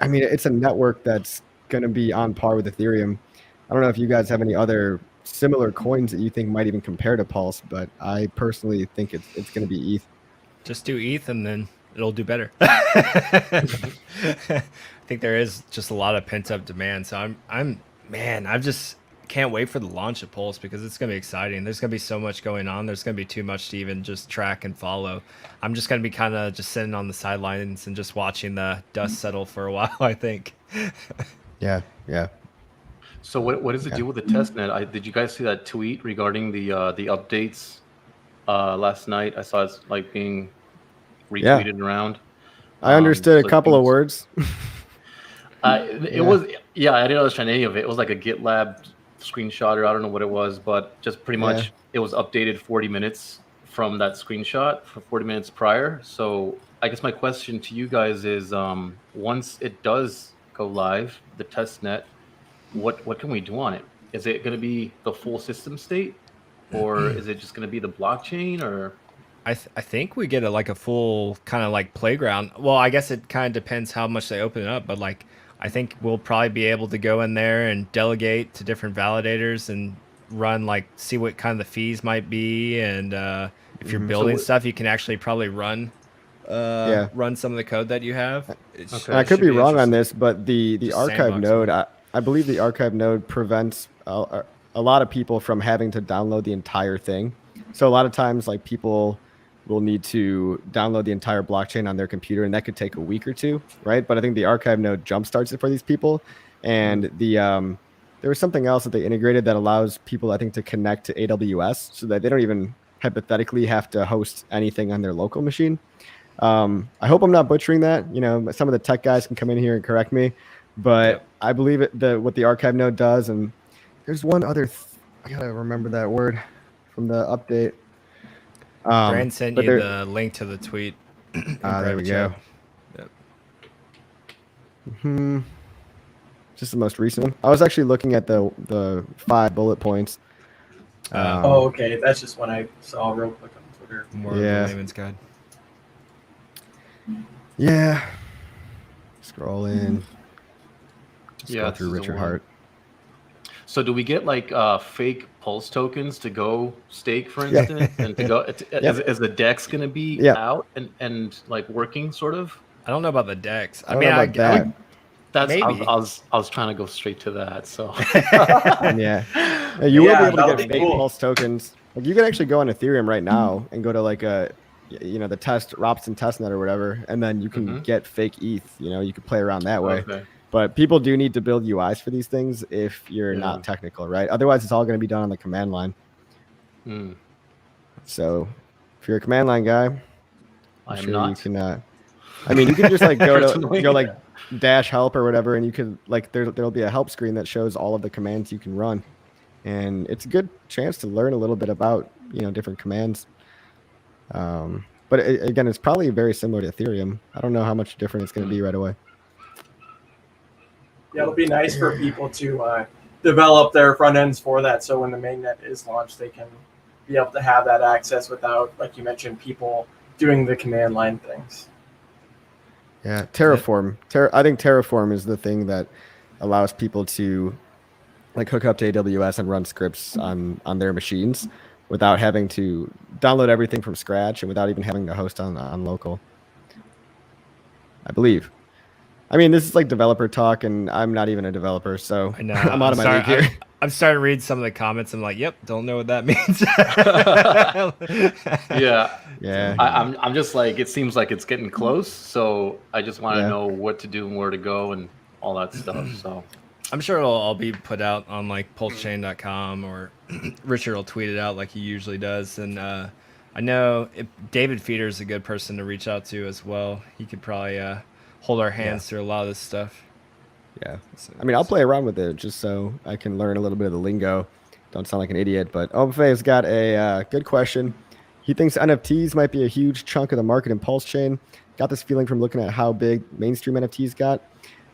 mean, it's a network that's going to be on par with Ethereum. I don't know if you guys have any other similar coins that you think might even compare to Pulse, but I personally think it's going to be ETH. Just do ETH and then it'll do better. I think there is just a lot of pent up demand. So I just can't wait for the launch of Pulse because it's going to be exciting. There's going to be so much going on. There's going to be too much to even just track and follow. I'm just going to be kind of just sitting on the sidelines and just watching the dust settle for a while, I think. Yeah. So what is the deal with the testnet? Did you guys see that tweet regarding the updates last night? I saw it's like being retweeted around. I understood a couple of words. It was I didn't understand any of it. It was like a GitLab screenshot, or I don't know what it was, but just pretty much it was updated 40 minutes from that screenshot for 40 minutes prior. So I guess my question to you guys is, once it does go live, the testnet, what can we do on it? Is it going to be the full system state, or is it just going to be the blockchain? Or I think we get a full kind of like playground. Well, I guess it kind of depends how much they open it up, but like I think we'll probably be able to go in there and delegate to different validators and run see what kind of the fees might be, and if you're building stuff, you can actually probably run some of the code that you have. I could be wrong on this, but the archive node, I believe the archive node prevents a lot of people from having to download the entire thing. So a lot of times, like, people will need to download the entire blockchain on their computer, and that could take a week or two, right? But I think the archive node jumpstarts it for these people. And there was something else that they integrated that allows people, I think, to connect to AWS so that they don't even hypothetically have to host anything on their local machine. I hope I'm not butchering that. You know, some of the tech guys can come in here and correct me, but I believe what the archive node does. And there's one other, I gotta remember that word from the update. Brand sent you the link to the tweet. There we go. Yep. Just the most recent one. I was actually looking at the 5 bullet points. Okay. That's just one I saw real quick on Twitter. More of the layman's guide. Yeah. Scroll in. Go through Richard Hart. So do we get fake Pulse tokens to go stake, for instance, and to go is the DEX going to be out and like working sort of? I don't know about the DEX. I mean, that's maybe. I was trying to go straight to that. So you will be able to get fake Pulse tokens. Like, you can actually go on Ethereum right now and go to the Robson testnet or whatever, and then you can get fake ETH. You know, you could play around that way. Okay. But people do need to build UIs for these things if you're not technical, right? Otherwise, it's all going to be done on the command line. So if you're a command line guy, I'm not. You can, I mean, you can just go dash help or whatever, and you could there'll be a help screen that shows all of the commands you can run, and it's a good chance to learn a little bit about different commands. But again, it's probably very similar to Ethereum. I don't know how much different it's going to be right away. Yeah, it'll be nice for people to develop their front ends for that. So when the mainnet is launched, they can be able to have that access without, like you mentioned, people doing the command line things. Yeah, Terraform. I think Terraform is the thing that allows people to hook up to AWS and run scripts on their machines without having to download everything from scratch and without even having to host on local. I believe. I mean, this is like developer talk, and I'm not even a developer, so I know. I'm out of my league here. I'm starting to read some of the comments. I'm like, yep, don't know what that means. Yeah. I'm just like, it seems like it's getting close, so I just want to know what to do and where to go and all that stuff. So I'm sure it'll all be put out on like pulsechain.com, or Richard will tweet it out like he usually does. And I know David Feeder is a good person to reach out to as well. He could probably hold our hands through a lot of this stuff. Yeah. I mean, I'll play around with it just so I can learn a little bit of the lingo. Don't sound like an idiot, but Obafe's got a good question. He thinks NFTs might be a huge chunk of the market in Pulse Chain. Got this feeling from looking at how big mainstream NFTs got.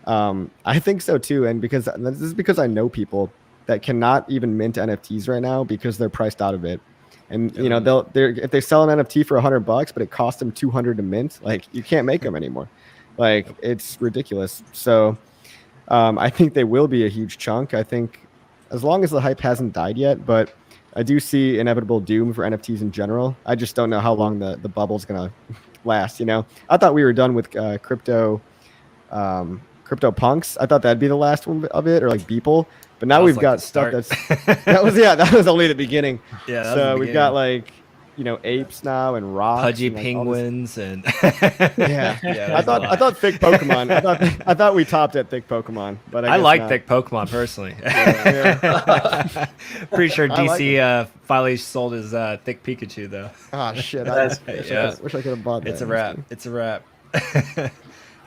I think so too, and this is because I know people that cannot even mint NFTs right now because they're priced out of it. And you know, if they sell an NFT for $100, but it costs them $200 to mint, like you can't make them anymore. Like it's ridiculous. So I think they will be a huge chunk. I think as long as the hype hasn't died yet, but I do see inevitable doom for NFTs in general. I just don't know how long the bubble's gonna last. You know, I thought we were done with crypto punks. I thought that'd be the last one of it, or like Beeple. But now we've got stuff that was only the beginning. Yeah. So we've got like, you know, apes now and rocks, pudgy and, like, penguins and yeah. I thought thick Pokemon. I thought we topped at thick Pokemon, but I like not. thick Pokemon personally. Pretty sure I DC finally sold his thick Pikachu though. Oh shit! Wish I could have bought that. It's a wrap.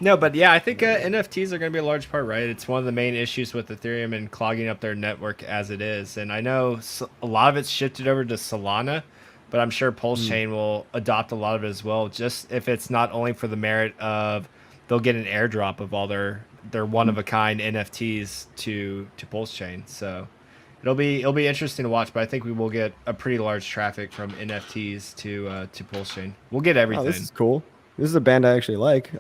No, but yeah, I think NFTs are going to be a large part, right? It's one of the main issues with Ethereum and clogging up their network as it is. And I know a lot of it's shifted over to Solana, but I'm sure Pulse Chain will adopt a lot of it as well, just if it's not only for the merit of they'll get an airdrop of all their one-of-a-kind NFTs to Pulse Chain. So it'll be interesting to watch, but I think we will get a pretty large traffic from NFTs to Pulse Chain. We'll get everything. Oh, this is cool. This is a band I actually like.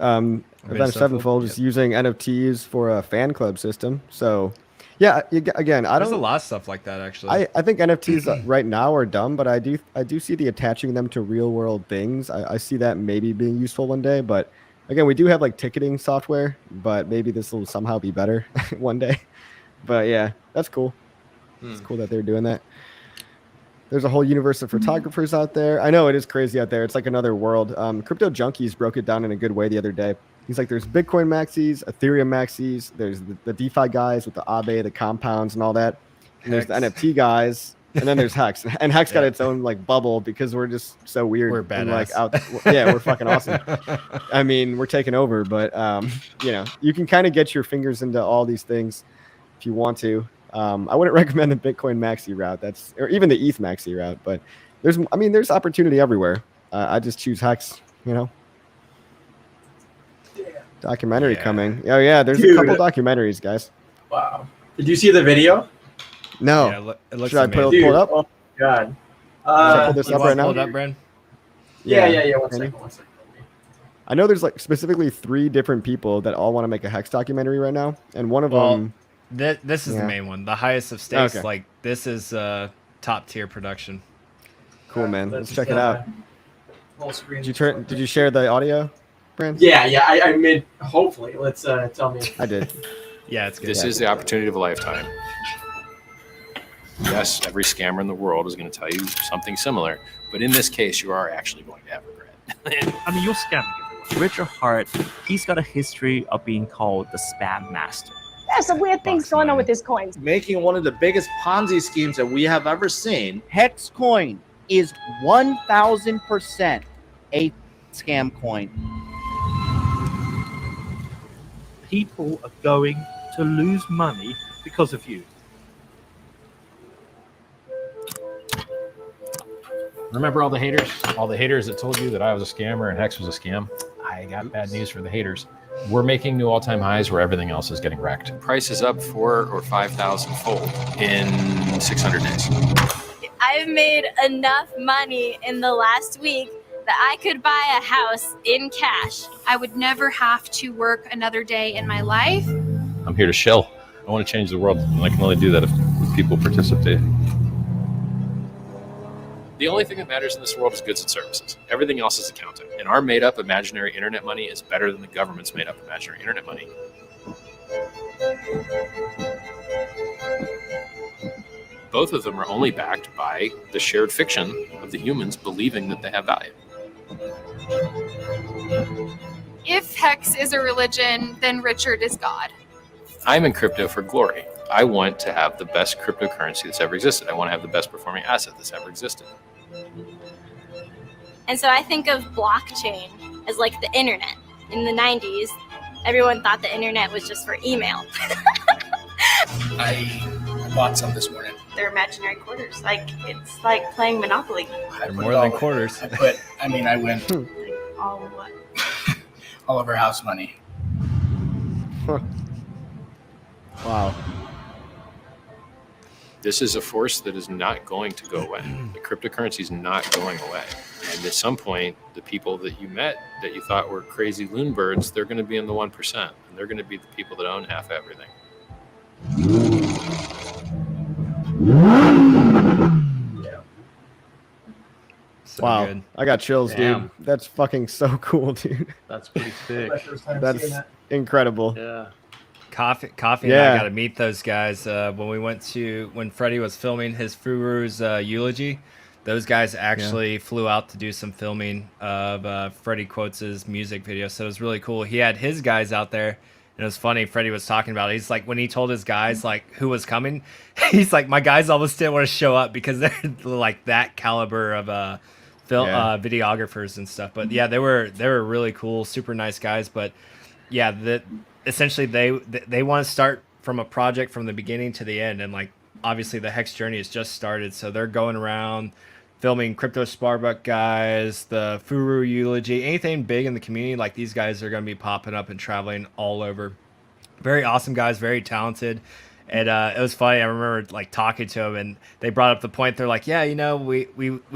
Avenged Sevenfold is using NFTs for a fan club system. So, yeah, again, There's a lot of stuff like that actually. I think NFTs right now are dumb, but I do see the attaching them to real world things. I see that maybe being useful one day. But again, we do have like ticketing software, but maybe this will somehow be better one day. But yeah, that's cool. It's cool that they're doing that. There's a whole universe of photographers out there. I know it is crazy out there. It's like another world. Crypto Junkies broke it down in a good way the other day. He's like, there's Bitcoin maxis, Ethereum maxis. There's the DeFi guys with the Aave, the compounds, and all that. And there's the NFT guys, and then there's Hex. And Hex got its own like bubble because we're just so weird. We're badass. And, like, we're fucking awesome. I mean, we're taking over, but you know, you can kind of get your fingers into all these things if you want to. I wouldn't recommend the Bitcoin maxi route, or even the ETH maxi route, but there's opportunity everywhere. I just choose Hex, you know. Documentary coming. Oh yeah, there's a couple documentaries, guys. Wow. Did you see the video? No. Yeah, it looks Should I pull it up? Oh my god. Should I pull this up right now? Pull it up, Brand? Yeah. One second. I know there's like specifically 3 different people that all want to make a Hex documentary right now, and one of them. This is the main one, the highest of stakes. Okay. Like this is top tier production. Cool, man. Let's check it out. Full screen. Did you share the audio, Brand? Yeah. I mean, hopefully. Let's tell me. I did. Yeah, it's good. This is the opportunity of a lifetime. Yes, every scammer in the world is going to tell you something similar, but in this case, you are actually going to have regret. I mean, you're scamming everyone. Richard Hart, he's got a history of being called the spam master. There's some weird things going on with his coins. Making one of the biggest Ponzi schemes that we have ever seen. Hex coin is 1,000% a scam coin. People are going to lose money because of you. Remember all the haters that told you that I was a scammer and Hex was a scam? I got bad news for the haters. We're making new all-time highs where everything else is getting wrecked. Price is up 4,000 or 5,000 fold in 600 days. I've made enough money in the last week that I could buy a house in cash. I would never have to work another day in my life. I'm here to shill. I want to change the world, and I can only do that if people participate. The only thing that matters in this world is goods and services. Everything else is accounting. And our made-up imaginary internet money is better than the government's made-up imaginary internet money. Both of them are only backed by the shared fiction of the humans believing that they have value. If Hex is a religion, then Richard is God. I'm in crypto for glory. I want to have the best cryptocurrency that's ever existed. I want to have the best performing asset that's ever existed. And so I think of blockchain as like the internet. In the 90s, everyone thought the internet was just for email. I bought some this morning. They're imaginary quarters. Like, it's like playing Monopoly. They're more than quarters. I went All of what? all of our house money. Wow. This is a force that is not going to go away. The cryptocurrency is not going away. And at some point, the people that you met that you thought were crazy loon birds, they're going to be in the 1%. And they're going to be the people that own half everything. So Wow. good. I got chills, Damn. dude. That's fucking so cool, dude. That's pretty sick. That's incredible. Yeah. Coffee and Yeah. I got to meet those guys when Freddie was filming his Furu's eulogy. Those guys actually flew out to do some filming of Freddie Quotes' music video, so it was really cool. He had his guys out there, and it was funny. Freddie was talking about it. He's like, when he told his guys like who was coming, he's like, my guys almost didn't want to show up because they're like that caliber of videographers and stuff. But yeah, they were really cool, super nice guys. But yeah, essentially they want to start from a project from the beginning to the end, and like obviously the Hex journey has just started, so they're going around filming Crypto Sparbuck guys, the Furu eulogy, anything big in the community. Like these guys are going to be popping up and traveling all over. Very awesome guys, very talented. And it was funny. I remember like talking to them, and they brought up the point. They're like, yeah, you know, we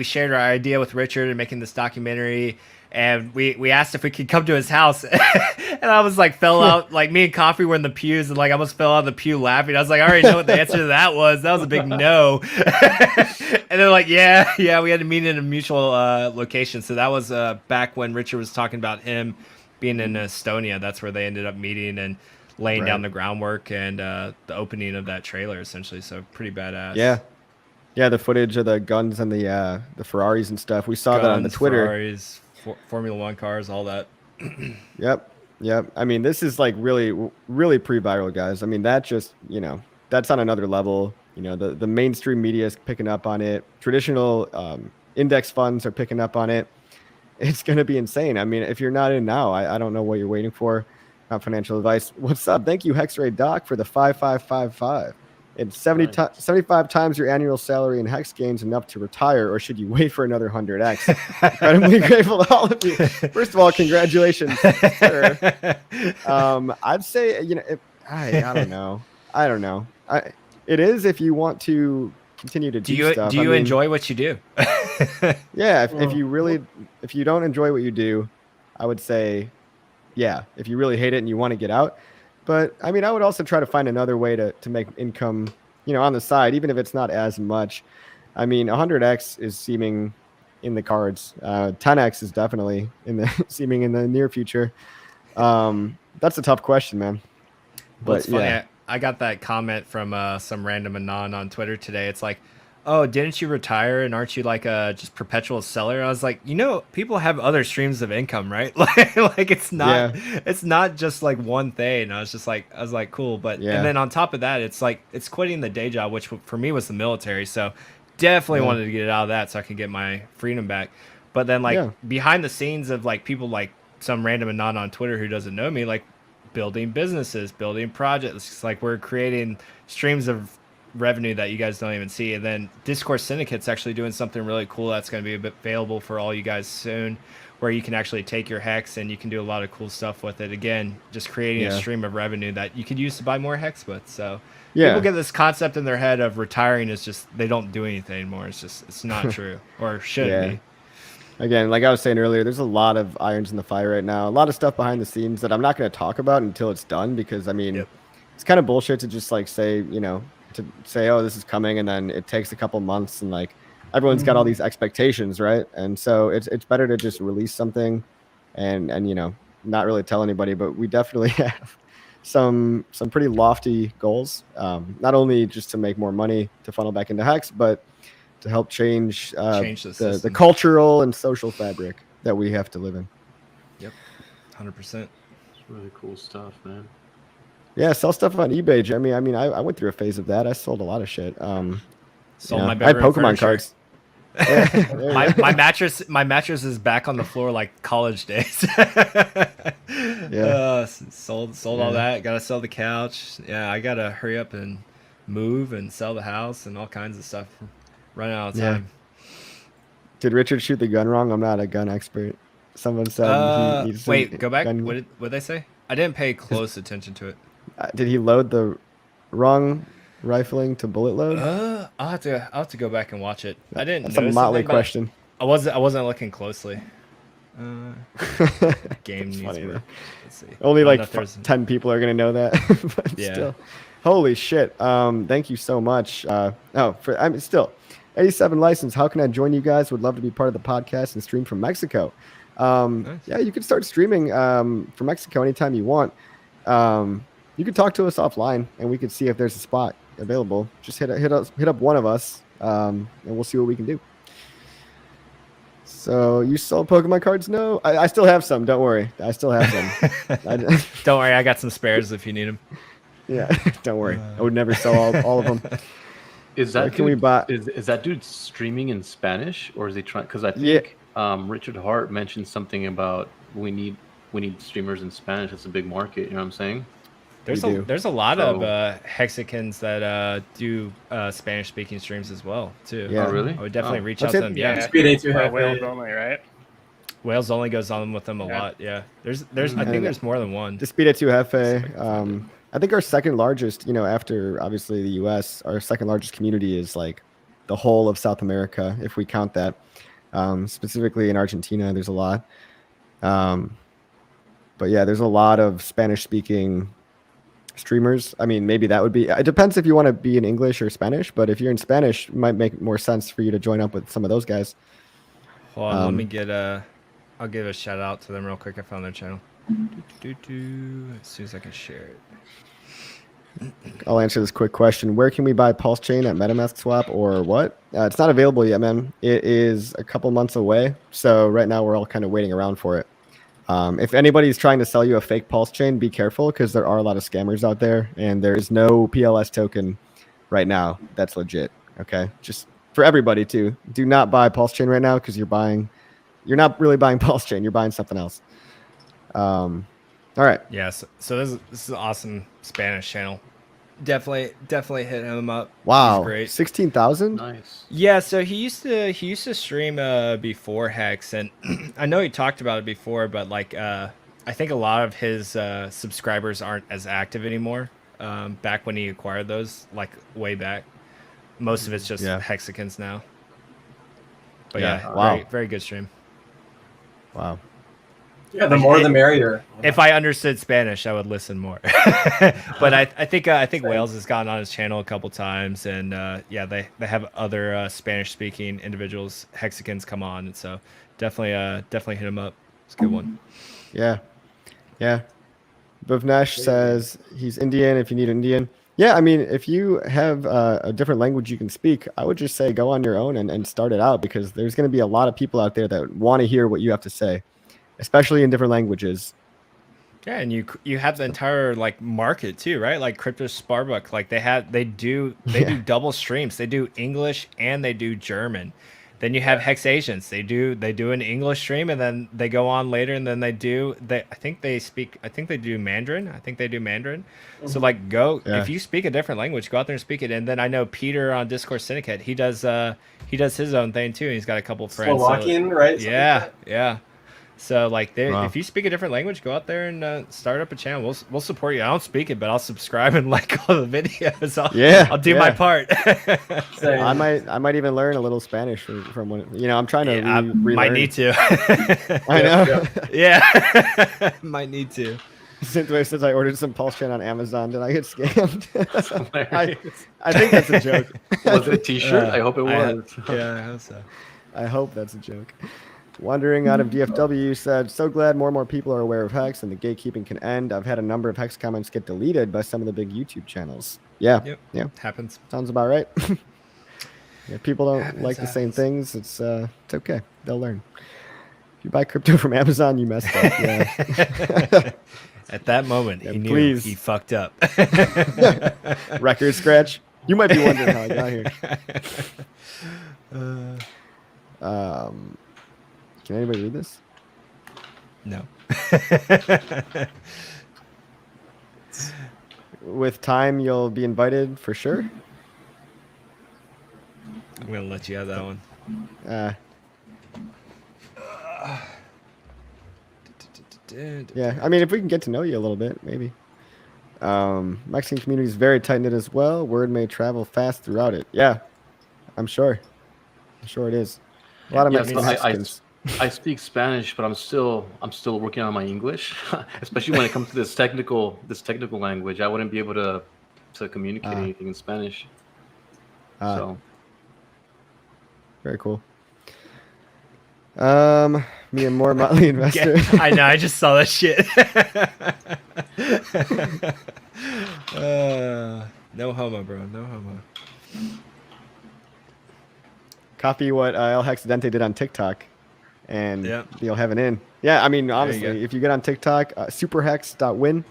shared our idea with Richard and making this documentary, and we asked if we could come to his house. And I was like, fell out, like me and Coffee were in the pews, and like I almost fell out of the pew laughing. I was like, I already know what the answer to that was. That was a big no. And they're like, yeah, we had to meet in a mutual location. So that was back when Richard was talking about him being in Estonia. That's where they ended up meeting and laying down the groundwork and the opening of that trailer, essentially. So pretty badass. Yeah, the footage of the guns and the Ferraris and stuff. We saw that on the Twitter. Ferraris, Formula One cars, all that. Yep. I mean, this is like really pre-viral, guys. I mean, that just, you know, that's on another level. You know, the mainstream media is picking up on it. Traditional index funds are picking up on it. It's going to be insane. I mean, if you're not in now, I don't know what you're waiting for. Not financial advice. What's up? Thank you, Hexray Doc, for the 5555. It's 75 times your annual salary in Hex gains enough to retire, or should you wait for another 100x? Incredibly grateful to all of you. First of all, congratulations, sir. I'd say, you know, I don't know. It is if you want to continue to do stuff. Do you enjoy what you do? Yeah. If you don't enjoy what you do, I would say, yeah, if you really hate it and you want to get out. But I mean, I would also try to find another way to make income, you know, on the side, even if it's not as much. I mean, 100x is seeming in the cards. 10x is definitely seeming in the near future. That's a tough question, man. But it's funny. I got that comment from some random anon on Twitter today. It's like, oh, didn't you retire and aren't you like a just perpetual seller? I was like, you know, people have other streams of income, right? like it's not just like one thing. I was like, cool. But and then on top of that, it's like it's quitting the day job, which for me was the military. So definitely wanted to get out of that so I could get my freedom back. But then like behind the scenes of like people like some random anon on Twitter who doesn't know me, like building businesses, building projects, it's like we're creating streams of revenue that you guys don't even see. And then Discourse Syndicate's actually doing something really cool that's going to be available for all you guys soon, where you can actually take your Hex and you can do a lot of cool stuff with it. Again, just creating a stream of revenue that you could use to buy more Hex with. So people get this concept in their head of retiring is just they don't do anything anymore. It's not true, or shouldn't be. Again, like I was saying earlier, there's a lot of irons in the fire right now. A lot of stuff behind the scenes that I'm not going to talk about until it's done, because I mean, it's kind of bullshit to just like say, you know, to say, oh, this is coming, and then it takes a couple months, and like everyone's got all these expectations, right? And so it's better to just release something and not really tell anybody, but we definitely have some pretty lofty goals, not only just to make more money to funnel back into Hex, but to help change the cultural and social fabric that we have to live in. Yep, 100%. It's really cool stuff, man. Yeah, sell stuff on eBay, Jeremy. I mean, I went through a phase of that. I sold a lot of shit. Sold my I had Pokemon furniture. Cards. my mattress is back on the floor like college days. Sold all that. Gotta sell the couch. Yeah, I gotta hurry up and move and sell the house and all kinds of stuff. Running out of time. Did Richard shoot the gun wrong? I'm not a gun expert. Someone said wait, go back. What did they say? I didn't pay close attention to it. Did he load the wrong rifling to bullet load? I'll have to go back and watch it. I didn't. That's a motley question. I wasn't looking closely. Game needs funny, work. Let's see. Only like 10 people are gonna know that. But yeah. Still. Holy shit. Thank you so much. Still 87 license. How can I join you guys? Would love to be part of the podcast and stream from Mexico. Nice. Yeah, you can start streaming from Mexico anytime you want. You can talk to us offline and we can see if there's a spot available. Just hit up one of us, and we'll see what we can do. So you sold Pokemon cards? No, I still have some. Don't worry, I still have some. Don't worry, I got some spares if you need them. Yeah, don't worry. I would never sell all of them. Is that is that dude streaming in Spanish, or is he trying? Because I think Richard Hart mentioned something about we need streamers in Spanish. It's a big market. You know what I'm saying? There's a lot of Hexicans that do Spanish speaking streams as well too. Yeah. Oh, really? I would definitely reach out to them. Yeah. Speed A2 Wales only, right? Wales only goes on with them a lot. Yeah. There's I think there's more than one. Despida 2 Hefe. I think our second largest, after obviously the US, our second largest community is like the whole of South America, if we count that. Specifically in Argentina, there's a lot. But yeah, there's a lot of Spanish speaking streamers. I mean, maybe that would be, it depends if you want to be in English or Spanish, but if you're in Spanish, it might make more sense for you to join up with some of those guys. Hold on, let me I'll give a shout out to them real quick. I found their channel. As soon as I can share it. I'll answer this quick question. Where can we buy Pulse Chain at MetaMask Swap or what? It's not available yet, man. It is a couple months away. So right now we're all kind of waiting around for it. If anybody's trying to sell you a fake Pulse Chain, be careful because there are a lot of scammers out there and there is no PLS token right now that's legit. Okay. Just for everybody too. Do not buy Pulse Chain right now because you're not really buying Pulse Chain. You're buying something else. All right. Yes. Yeah, so this is an awesome Spanish channel. Definitely hit him up. Wow. He's great. 16,000? Nice. Yeah, so he used to stream before Hex, and I know he talked about it before, but like I think a lot of his subscribers aren't as active anymore. Back when he acquired those, like way back. Most of it's just Hexicans now. But wow. Very good stream. Wow. Yeah, the more the merrier. If I understood Spanish, I would listen more. But I think Wales has gotten on his channel a couple times, and they have other Spanish speaking individuals, Hexicans, come on, and so definitely hit him up. It's a good one. Yeah. Bhavnesh says he's Indian. If you need Indian, yeah. I mean, if you have a different language you can speak, I would just say go on your own and start it out because there's going to be a lot of people out there that want to hear what you have to say. Especially in different languages. Yeah, and you have the entire like market too, right? Like Crypto Sparbuck, like they do double streams. They do English and they do German. Then you have Hex Asians. They do an English stream and then they go on later and then I think they do Mandarin. Mm-hmm. So like if you speak a different language, go out there and speak it. And then I know Peter on Discord Syndicate, he does his own thing too. He's got a couple of friends. Slovakian, right? Yeah. So like if you speak a different language, go out there and start up a channel. We'll support you. I don't speak it, but I'll subscribe and like all the videos. I'll do my part. I might even learn a little Spanish from one. I'm trying to relearn. Might need to. I know. Yeah. Might need to. Synthwave says I ordered some pulse chain on Amazon. Did I get scammed? I think that's a joke. Was it a T-shirt? I hope it was. Yeah, I hope so. I hope that's a joke. Wandering out of DFW said, so glad more and more people are aware of Hex and the gatekeeping can end. I've had a number of Hex comments get deleted by some of the big YouTube channels. Yeah. Yep. Yeah. Happens. Sounds about right. Yeah, people don't like the same things. It's okay. They'll learn. If you buy crypto from Amazon, you messed up. Yeah. At that moment, he knew please. he fucked up. Record scratch. You might be wondering how I got here. Can anybody read this? No. With time, you'll be invited for sure. I'm gonna let you have that one. Yeah, I mean, if we can get to know you a little bit, maybe. Mexican community is very tight knit as well. Word may travel fast throughout it. Yeah, I'm sure. I'm sure it is. A lot of Mexicans. I speak Spanish, but I'm still working on my English, especially when it comes to this technical language. I wouldn't be able to communicate anything in Spanish. So very cool. Me and more Motley investor. I know. I just saw that shit. No homo, bro. No homo. Copy what El Hexadente did on TikTok, and you'll have an in. Yeah, I mean, honestly, if you get on TikTok, superhex.win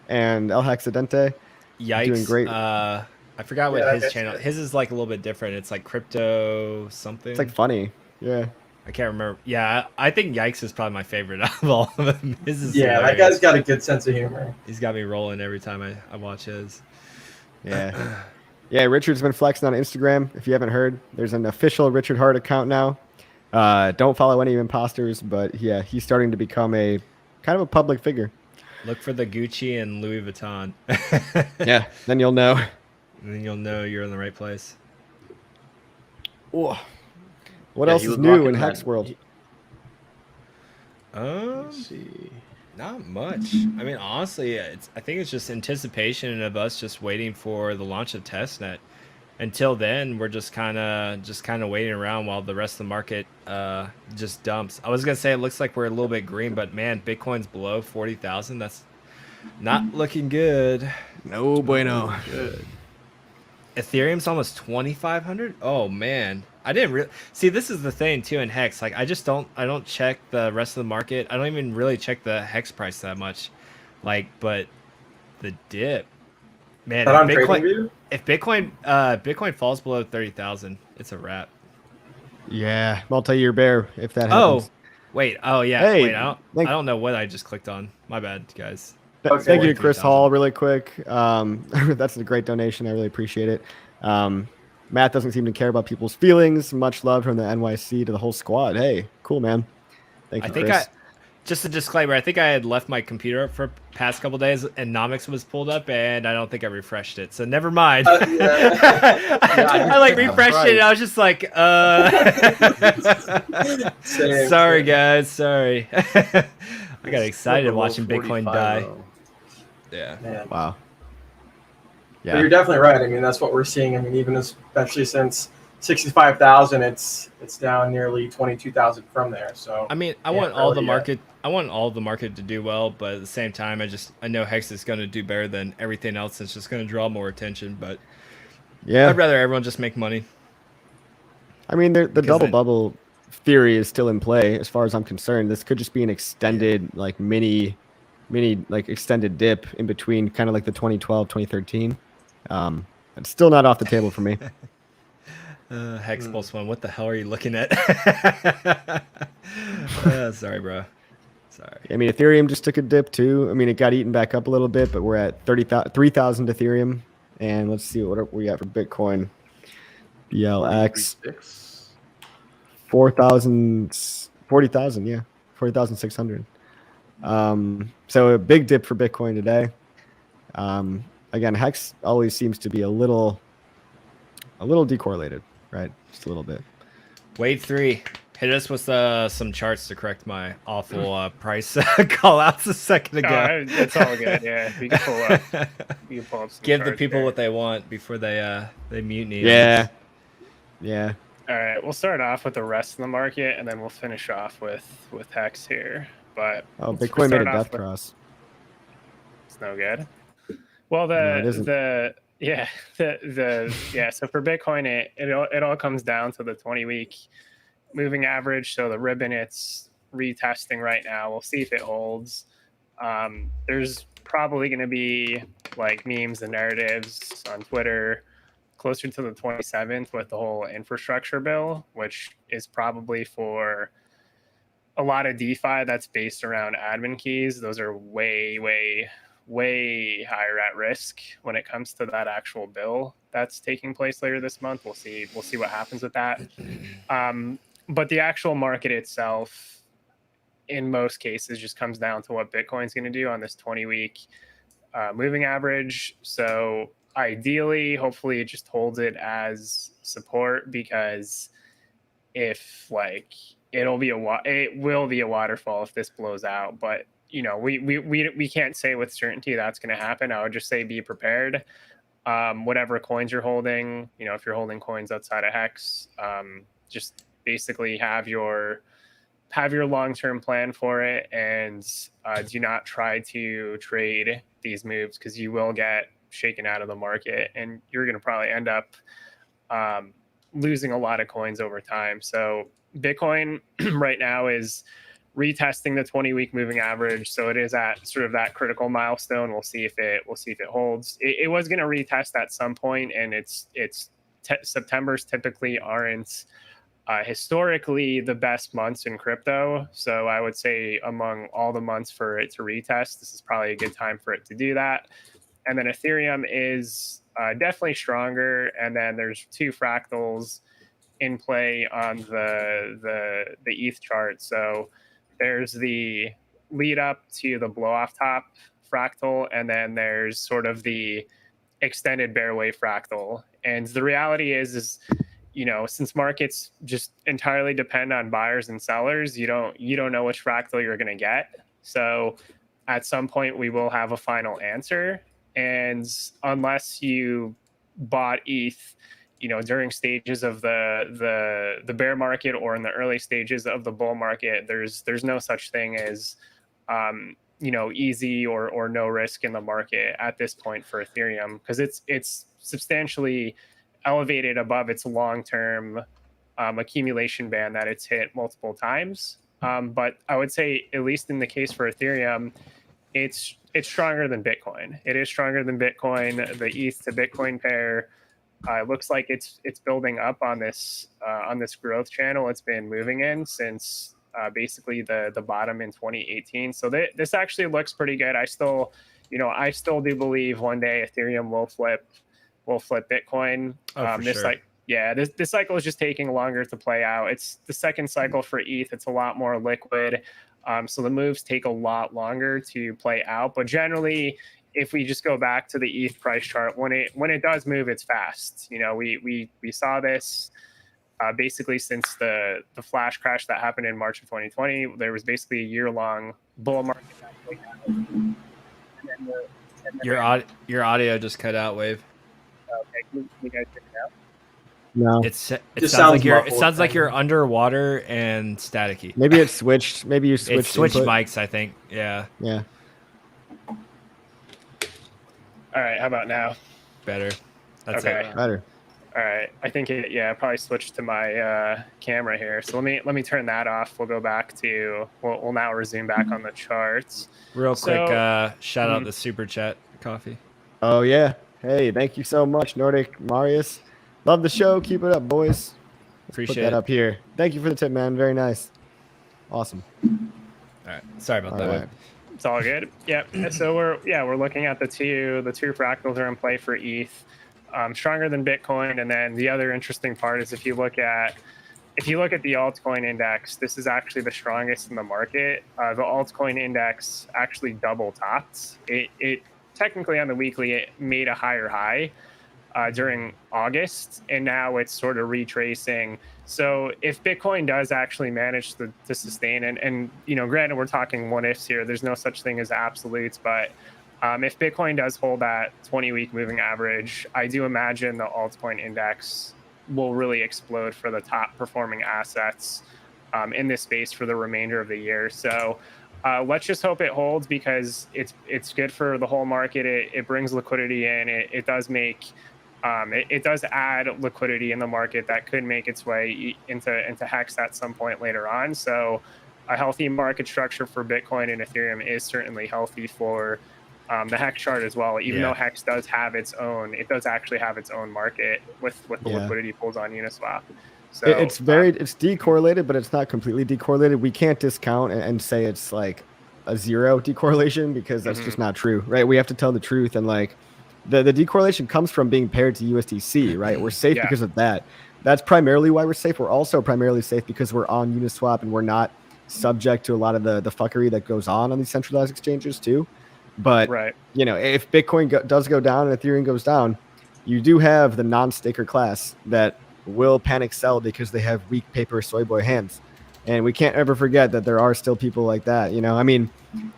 and El Hexadente, Yikes. doing great. I forgot what his channel. His is like a little bit different. It's like crypto something. It's like funny. Yeah. I can't remember. Yeah, I think Yikes is probably my favorite out of all of them. His is that guy's got a good sense of humor. He's got me rolling every time I watch his. Yeah. Yeah, Richard's been flexing on Instagram. If you haven't heard, there's an official Richard Hart account now. Don't follow any imposters, but yeah, he's starting to become a kind of a public figure. Look for the Gucci and Louis Vuitton. Yeah, then you'll know. And then you'll know you're in the right place. Whoa. What else is new in Hex World? Let's see. Not much. I mean, honestly, I think it's just anticipation of us just waiting for the launch of testnet. Until then, we're just kind of waiting around while the rest of the market just dumps. I was gonna say it looks like we're a little bit green, but man, Bitcoin's below 40,000. That's not looking good. No bueno. Good. Ethereum's almost 2,500. Oh man, I didn't really see. This is the thing too in Hex. Like I don't check the rest of the market. I don't even really check the Hex price that much. Like, but the dip, man. If Bitcoin falls below 30,000, it's a wrap. Yeah, multi-year bear. If that happens. Wait. Oh yeah. Hey, wait. I don't know what I just clicked on. My bad, guys. Thank you to Chris Hall really quick. That's a great donation. I really appreciate it. Matt doesn't seem to care about people's feelings. Much love from the NYC to the whole squad. Hey, cool, man. Thank you, Chris. Just a disclaimer, I think I had left my computer up for past couple days and Nomics was pulled up and I don't think I refreshed it. So never mind. I like refreshed it and I was just like, sorry guys, sorry. I got excited watching Bitcoin die. Yeah. Man. Wow. Yeah. But you're definitely right. I mean, that's what we're seeing. I mean, even especially since 65,000, it's down nearly 22,000 from there. So I mean, I want all the market to do well, but at the same time, I know Hex is going to do better than everything else. It's just going to draw more attention. But yeah, I'd rather everyone just make money. I mean, the double bubble theory is still in play as far as I'm concerned. This could just be an extended like mini like extended dip in between, kind of like the 2012 2013. It's still not off the table for me. Hex Pulse 1, what the hell are you looking at? Sorry, bro. Sorry. I mean, Ethereum just took a dip too. I mean, it got eaten back up a little bit, but we're at 3,000 Ethereum. And let's see what we got for Bitcoin. BLX. 40,000, yeah. 40,600. So a big dip for Bitcoin today. Again, Hex always seems to be a little decorrelated, right? Just a little bit. Wave 3, Hit us with some charts to correct my awful price call outs a second ago. It's all good. Yeah, we can pull up. You can pull up some Give the charts people there. what they want before they mutiny. Yeah. Yeah. All right, we'll start off with the rest of the market, and then we'll finish off with Hex here. But Bitcoin made a death cross. It's no good. Well, So for Bitcoin, it all comes down to the 20-week moving average. So the ribbon, it's retesting right now. We'll see if it holds. There's probably going to be like memes and narratives on Twitter closer to the 27th with the whole infrastructure bill, which is probably for a lot of DeFi that's based around admin keys. Those are way higher at risk when it comes to that actual bill that's taking place later this month. We'll see what happens with that. But the actual market itself, in most cases, just comes down to what Bitcoin's going to do on this 20-week moving average. So ideally, hopefully, it just holds it as support, because if it will be a waterfall if this blows out. But we can't say with certainty that's going to happen. I would just say be prepared. Whatever coins you're holding, if you're holding coins outside of Hex, just basically have your long-term plan for it, and do not try to trade these moves, because you will get shaken out of the market, and you're going to probably end up losing a lot of coins over time. So Bitcoin right now is retesting the 20-week moving average, so it is at sort of that critical milestone. We'll see if it holds. It was going to retest at some point, and September's typically aren't historically the best months in crypto. So I would say among all the months for it to retest, this is probably a good time for it to do that. And then Ethereum is definitely stronger. And then there's two fractals in play on the ETH chart. So there's the lead up to the blow off top fractal, and then there's sort of the extended bear wave fractal. And the reality is since markets just entirely depend on buyers and sellers, you don't know which fractal you're going to get. So at some point we will have a final answer. And unless you bought ETH, during stages of the bear market or in the early stages of the bull market, there's no such thing as easy or no risk in the market at this point for Ethereum, because it's substantially elevated above its long-term accumulation band that it's hit multiple times. But I would say, at least in the case for Ethereum, it's stronger than Bitcoin. It is stronger than Bitcoin. The ETH to Bitcoin pair looks like it's building up on this growth channel it's been moving in since basically the bottom in 2018. So this actually looks pretty good. I still do believe one day Ethereum will flip Bitcoin. This cycle is just taking longer to play out. It's the second cycle for ETH. It's a lot more liquid. So the moves take a lot longer to play out. But generally, if we just go back to the ETH price chart, when it does move, it's fast. We saw this basically since the flash crash that happened in March of 2020. There was basically a year-long bull market. Your audio just cut out, Wave. Okay, can you guys hear me now? No. It sounds like you're underwater and staticky. Maybe it switched. Maybe you switched. It switched input. mics, I think. Yeah. Yeah. All right. How about now? Better. That's okay. it. Better. All right. I think I probably switched to my camera here. So let me turn that off. We'll go back to. We'll now resume back on the charts. Real quick, shout out the super chat coffee. Oh yeah. Hey, thank you so much, Nordic Marius. Love the show. Keep it up, boys. Appreciate Put that up here. Thank you for the tip, man. Very nice. Awesome. All right. Sorry about that. Right. It's all good. Yeah. So we're looking at the two fractals are in play for ETH, stronger than Bitcoin. And then the other interesting part is if you look at the altcoin index, this is actually the strongest in the market. The altcoin index actually double topped. It technically on the weekly it made a higher high, during August, and now it's sort of retracing. So if Bitcoin does actually manage to sustain, and granted, we're talking what ifs here, there's no such thing as absolutes, but if Bitcoin does hold that 20-week moving average, I do imagine the altcoin index will really explode for the top performing assets in this space for the remainder of the year. So let's just hope it holds, because it's good for the whole market. It brings liquidity in. It does make it does add liquidity in the market that could make its way into Hex at some point later on. So a healthy market structure for Bitcoin and Ethereum is certainly healthy for the Hex chart as well. Even though Hex does have its own, it does actually have its own market with the liquidity pools on Uniswap. So it's decorrelated, but it's not completely decorrelated. We can't discount and say it's like a zero decorrelation, because that's just not true, right? We have to tell the truth, and like the decorrelation comes from being paired to USDC, right? We're safe because of that. That's primarily why we're safe. We're also primarily safe because we're on Uniswap and we're not subject to a lot of the fuckery that goes on these centralized exchanges too. But if Bitcoin does go down and Ethereum goes down, you do have the non-staker class that will panic sell because they have weak paper soy boy hands. And we can't ever forget that there are still people like that. I mean,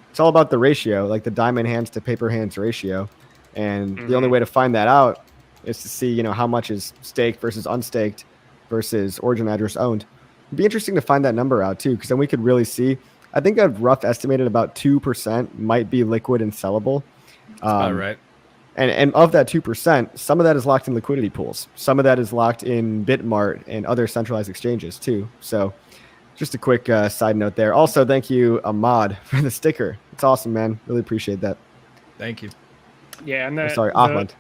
it's all about the ratio, like the diamond hands to paper hands ratio. And the only way to find that out is to see, how much is staked versus unstaked versus origin address owned. It'd be interesting to find that number out too, because then we could really see. I think I've rough estimated about 2% might be liquid and sellable. That's about right. And of that 2%, some of that is locked in liquidity pools. Some of that is locked in Bitmart and other centralized exchanges too. So just a quick side note there. Also, thank you, Ahmad, for the sticker. It's awesome, man. Really appreciate that. Thank you. Yeah, and Ahmad.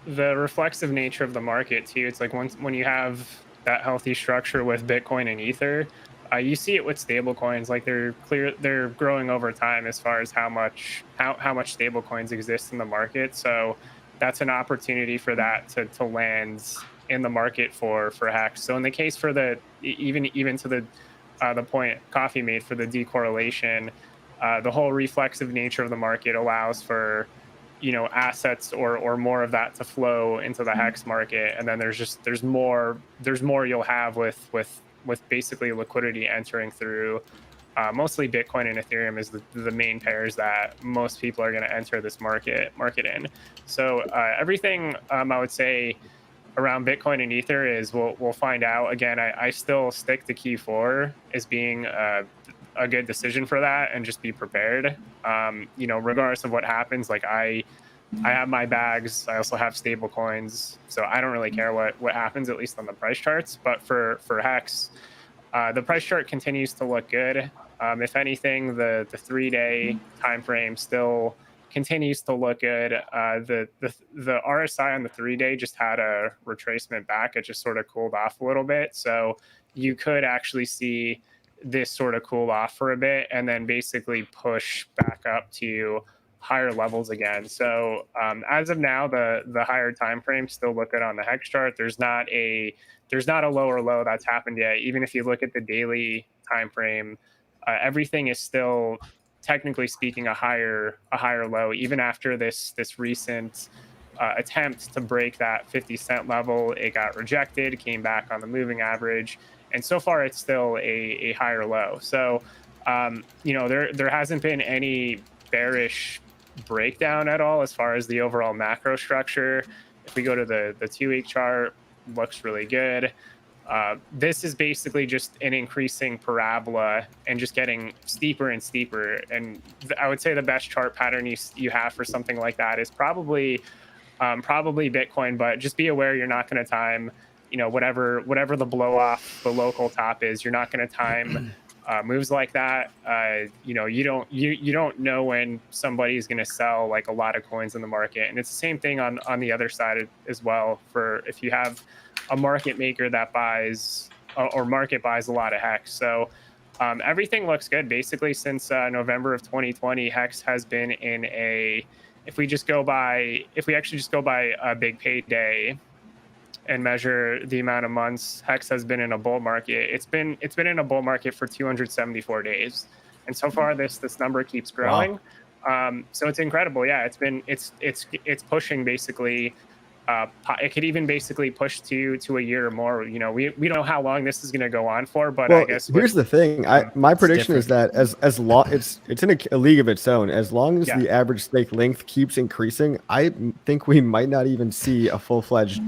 The reflexive nature of the market too. It's like when you have that healthy structure with Bitcoin and Ether, you see it with stable coins. Like they're growing over time as far as how much stable coins exist in the market. So that's an opportunity for that to land in the market for Hex. So in the case for the even to the point Coffee made for the decorrelation, the whole reflexive nature of the market allows for assets or more of that to flow into the Hex market, and then there's more you'll have with basically liquidity entering through mostly Bitcoin and Ethereum is the main pairs that most people are going to enter this market in. So everything I would say around Bitcoin and Ether is we'll find out. Again, I still stick to Q4 as being a good decision for that, and just be prepared. Regardless of what happens, like I have my bags. I also have stable coins, so I don't really care what happens, at least on the price charts. But for Hex, the price chart continues to look good. If anything, the 3-day time frame still continues to look good. The RSI on the 3-day just had a retracement back. It just sort of cooled off a little bit, so you could actually see this sort of cool off for a bit and then basically push back up to higher levels again. So as of now, the higher time frames still look good on the Hex chart. There's not a lower low that's happened yet. Even if you look at the daily time frame, everything is still, technically speaking, a higher low. Even after this recent attempt to break that 50-cent level, it got rejected, came back on the moving average, and so far it's still a higher low. So there hasn't been any bearish breakdown at all as far as the overall macro structure. If we go to the 2-week chart, looks really good. This is basically just an increasing parabola and just getting steeper and steeper. And I would say the best chart pattern you have for something like that is probably Bitcoin, but just be aware you're not going to time, whatever the blow off the local top is. You're not going to time moves like that. You don't know when somebody is going to sell like a lot of coins in the market, and it's the same thing on the other side as well. For if you have a market maker that buys or market buys a lot of Hex. So everything looks good basically since November of 2020. Hex has been in if we actually just go by a big payday and measure the amount of months Hex has been in a bull market, it's been in a bull market for 274 days, and so far this number keeps growing. Wow. So it's incredible. Yeah, it's pushing basically it could even basically push to a year or more. You know, we don't know how long this is going to go on for, but well, I guess here's the thing. My prediction is that as long it's in a league of its own. As long as the average stake length keeps increasing, I think we might not even see a full-fledged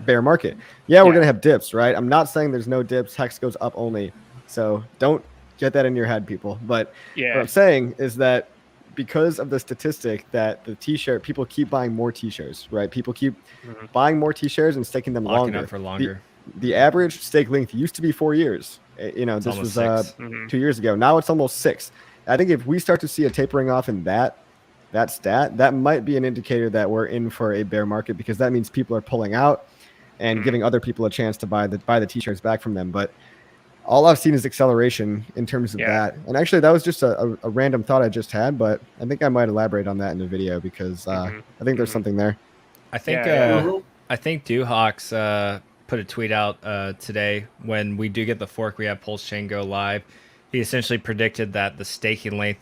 bear market. Yeah, we're gonna have dips, right? I'm not saying there's no dips. Hex goes up only, so don't get that in your head, people. But what I'm saying is that because of the statistic that the t-shirt, people keep buying more t-shirts, right? People keep buying more t-shirts and staking them Locking up for longer. The average stake length used to be 4 years. You know, this was 2 years ago. Now it's almost 6. I think if we start to see a tapering off in that stat, that might be an indicator that we're in for a bear market, because that means people are pulling out and giving other people a chance to buy the t-shirts back from them. But all I've seen is acceleration in terms of that. And actually, that was just a random thought I just had, but I think I might elaborate on that in the video, because I think there's something there. I think I think Duhawks put a tweet out today. When we do get the fork, we have Pulse Chain go live. He essentially predicted that the staking length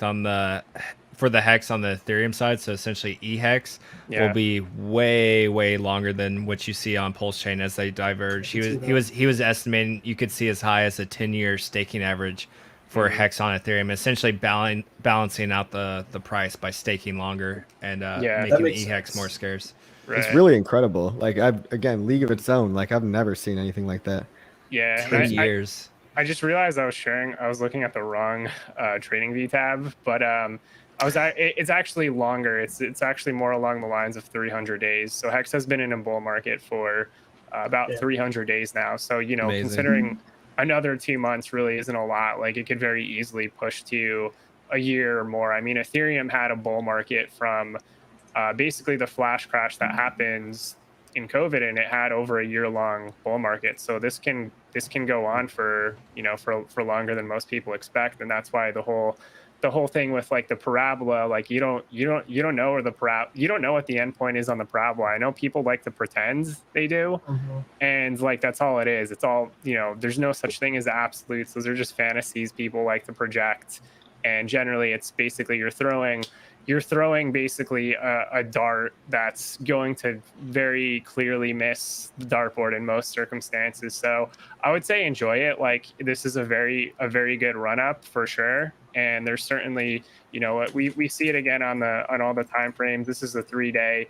for the Hex on the Ethereum side, so essentially eHex, will be way longer than what you see on Pulse Chain as they diverge. He was estimating you could see as high as a 10-year staking average for Hex on Ethereum, essentially balancing out the price by staking longer and making the eHex more scarce. It's really incredible. Like, again, league of its own. Like, I've never seen anything like that. Yeah, 10 years. I just realized I was looking at the wrong trading view tab, but it's actually longer. It's actually more along the lines of 300 days. So Hex has been in a bull market for about 300 days now. So, you know, considering another 2 months really isn't a lot. Like, it could very easily push to a year or more. I mean, Ethereum had a bull market from basically the flash crash that happens in COVID, and it had over a year-long bull market. So this can go on for longer than most people expect, and that's why the whole thing with like the parabola, like you don't know where you don't know what the end point is on the parabola. I know people like to pretend they do, and like that's all it is. It's all, you know, there's no such thing as absolutes. Those are just fantasies people like to project, and generally it's basically you're throwing basically a dart that's going to very clearly miss the dartboard in most circumstances. So I would say enjoy it. Like, this is a very good run up for sure. And there's certainly, you know, we see it again on all the time frames. This is a 3-day.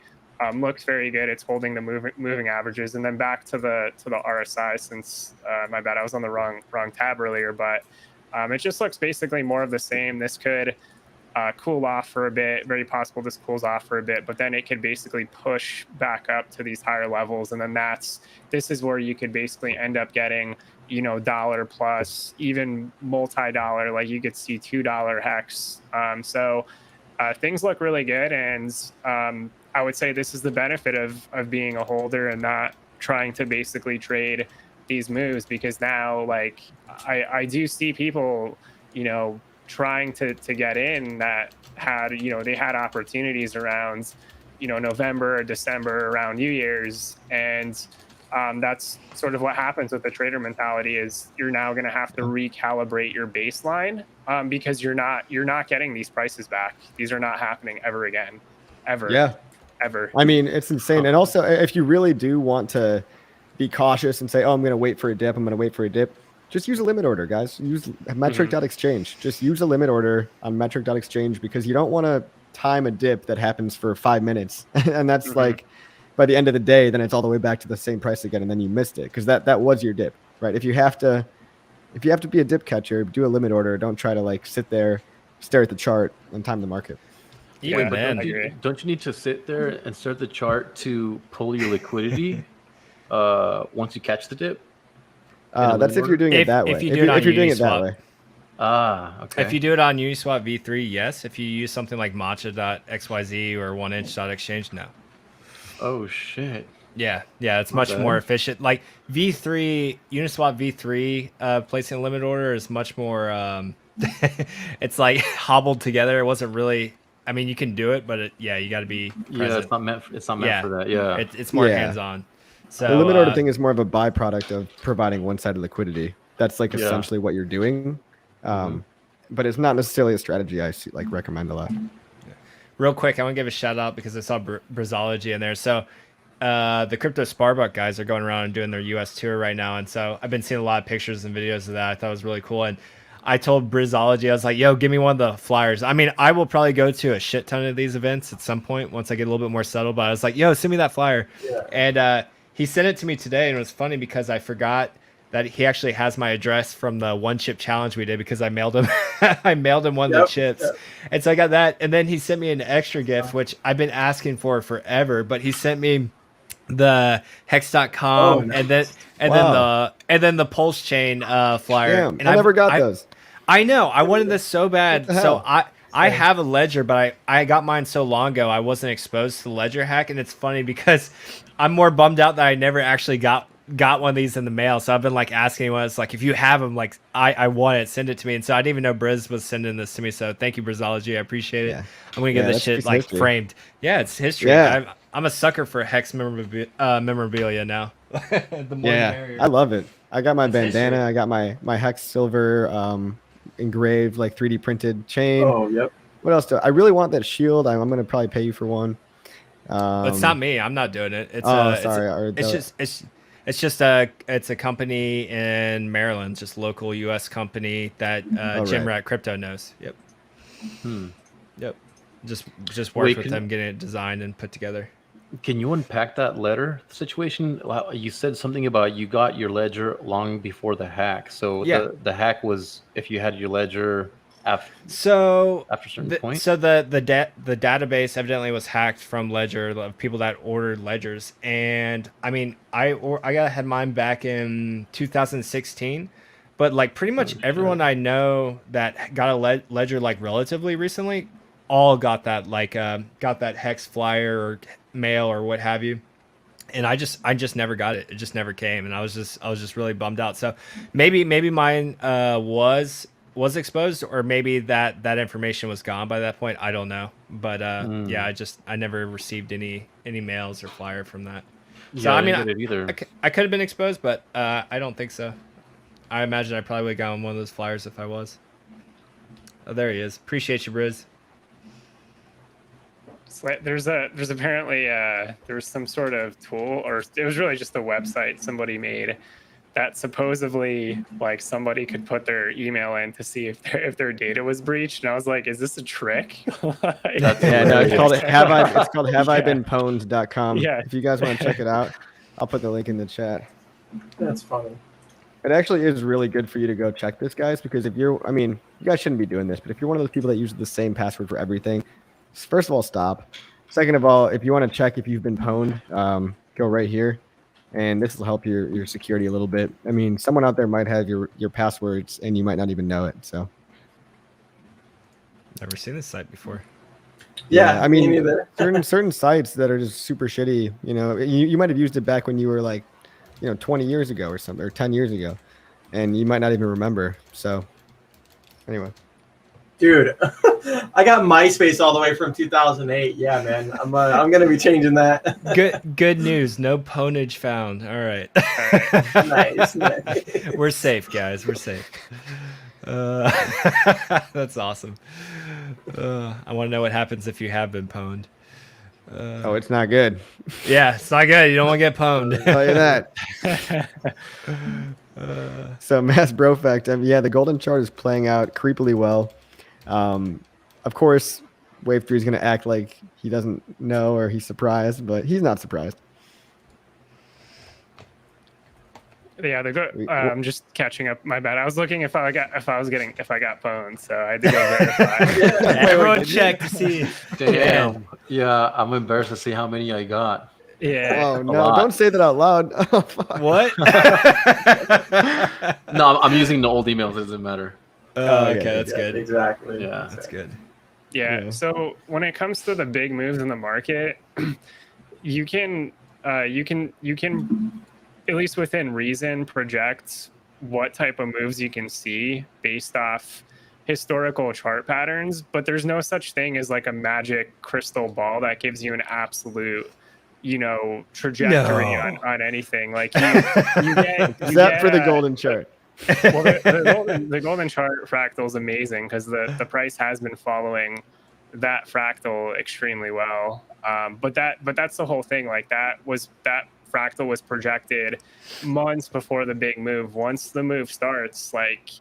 Looks very good. It's holding the moving averages. And then back to the RSI, since my bad, I was on the wrong tab earlier, but it just looks basically more of the same. This could cool off for a bit. Very possible this cools off for a bit, but then it could basically push back up to these higher levels, and then this is where you could basically end up getting, you know, dollar plus, even multi-dollar. Like, you could see $2 Hex. So things look really good, and I would say this is the benefit of being a holder and not trying to basically trade these moves, because now, like, I do see people, you know, trying to get in that had, you know, they had opportunities around, you know, November or December, around New Year's, and that's sort of what happens with the trader mentality, is you're now going to have to recalibrate your baseline, because you're not getting these prices back. These are not happening ever again, ever. I mean, it's insane. And also, if you really do want to be cautious and say, oh, I'm going to wait for a dip, just use a limit order, guys. Use metric.exchange. Just use a limit order on metric.exchange, because you don't want to time a dip that happens for 5 minutes. And that's like, by the end of the day, then it's all the way back to the same price again, and then you missed it, because that was your dip, right? If you have to be a dip catcher, do a limit order. Don't try to like sit there, stare at the chart, and time the market. Yeah, don't you need to sit there and stare at the chart to pull your liquidity once you catch the dip? That's if you're doing it that way. If you're doing it that way. Okay. If you do it on Uniswap V3, yes. If you use something like matcha.xyz or 1inch.exchange, no. Oh shit. Yeah, it's much more efficient. Like V3, Uniswap V3, placing a limit order is much more. It's like hobbled together. It wasn't really. I mean, you can do it, but you got to be present. Yeah, it's not meant for that. Yeah, it's more hands-on. So the limit order thing is more of a byproduct of providing one-sided liquidity. That's like essentially what you're doing, but it's not necessarily a strategy I recommend a lot. Real quick, I want to give a shout out because I saw Brazology in there. So the Crypto Sparbuck guys are going around and doing their US tour right now. And so I've been seeing a lot of pictures and videos of that. I thought it was really cool. And I told Brizology, I was like, yo, give me one of the flyers. I mean, I will probably go to a shit ton of these events at some point once I get a little bit more settled. But I was like, yo, send me that flyer. Yeah. And he sent it to me today. And it was funny because I forgot that he actually has my address from the one chip challenge we did because I mailed him one of the chips. Yep. And so I got that. And then he sent me an extra gift, which I've been asking for forever, but he sent me the hex.com nice. and then the pulse chain flyer. Damn, and I never got those. I know. I wanted this so bad. So I have a ledger, but I got mine so long ago I wasn't exposed to the ledger hack. And it's funny because I'm more bummed out that I never actually got one of these in the mail. So I've been like asking anyone, it's like, if you have them, like I want it, send it to me. And so I didn't even know Briz was sending this to me. So thank you, Brizology. I appreciate it. Yeah. I'm gonna get this shit like history. Framed. Yeah, it's history. Yeah. I'm a sucker for Hex memorabilia now. The more yeah, I love it. I got my bandana. History. I got my Hex silver engraved, like 3D printed chain. Oh, yep. What else I really want that shield. I'm gonna probably pay you for one. It's not me. I'm not doing it. It's sorry. It's just it's a company in Maryland, just local U.S. company that Jim Rat Crypto knows. Yep. Yep. Just worked with them getting it designed and put together. Can you unpack that letter situation? You said something about you got your ledger long before the hack. So the hack was if you had your ledger after a certain point. So the database evidently was hacked from Ledger of people that ordered ledgers, and I mean had mine back in 2016, but like pretty much everyone I know that got a ledger like relatively recently, all got that got that Hex flyer or mail or what have you. And I just never got it. It just never came, and I was just really bummed out. So maybe mine was exposed, or maybe that information was gone by that point. I don't know, but yeah, I never received any mails or flyer from that. So yeah, I mean, I could have been exposed, but I don't think so. I imagine I probably would have gotten one of those flyers if I was. Oh, there he is. Appreciate you, Briz. So there's apparently there was some sort of tool, or it was really just a website somebody made that supposedly like somebody could put their email in to see if their data was breached, and I was like, is this a trick? It's called haveibeenpwned.com. Yeah, if you guys want to check it out, I'll put the link in the chat. That's funny. It actually is really good for you to go check this, guys, because you guys shouldn't be doing this, but if you're one of those people that uses the same password for everything, first of all, stop. Second of all, if you want to check if you've been pwned, go right here. And this will help your security a little bit. I mean, someone out there might have your passwords and you might not even know it. So, never seen this site before. Yeah, I mean, certain sites that are just super shitty. You know, you might have used it back when you were like, 20 years ago or something, or 10 years ago, and you might not even remember. So, anyway. Dude, I got MySpace all the way from 2008. Yeah, man, I'm gonna be changing that. Good news. No pwnage found. All right. Nice. We're safe, guys. We're safe. That's awesome. I want to know what happens if you have been pwned. It's not good. Yeah, it's not good. You don't want to get pwned. I'll tell you that. So Mass Brofect, the golden chart is playing out creepily well. Of course, Wave 3 is going to act like he doesn't know or he's surprised, but he's not surprised. Yeah, I'm just catching up. My bad. I was looking if I got pwned, so I had to go verify. Everyone check to see. Damn. Yeah, I'm embarrassed to see how many I got. Yeah. Oh no! Don't say that out loud. Oh, fuck. What? No, I'm using the old emails. It doesn't matter. Okay, that's good. Exactly. Yeah, that's good. Yeah. So when it comes to the big moves in the market, you can at least within reason project what type of moves you can see based off historical chart patterns, but there's no such thing as like a magic crystal ball that gives you an absolute trajectory on anything. Like you get except for the golden chart. Well, the golden chart fractal is amazing because the price has been following that fractal extremely well. But that's the whole thing. Like that fractal was projected months before the big move. Once the move starts, like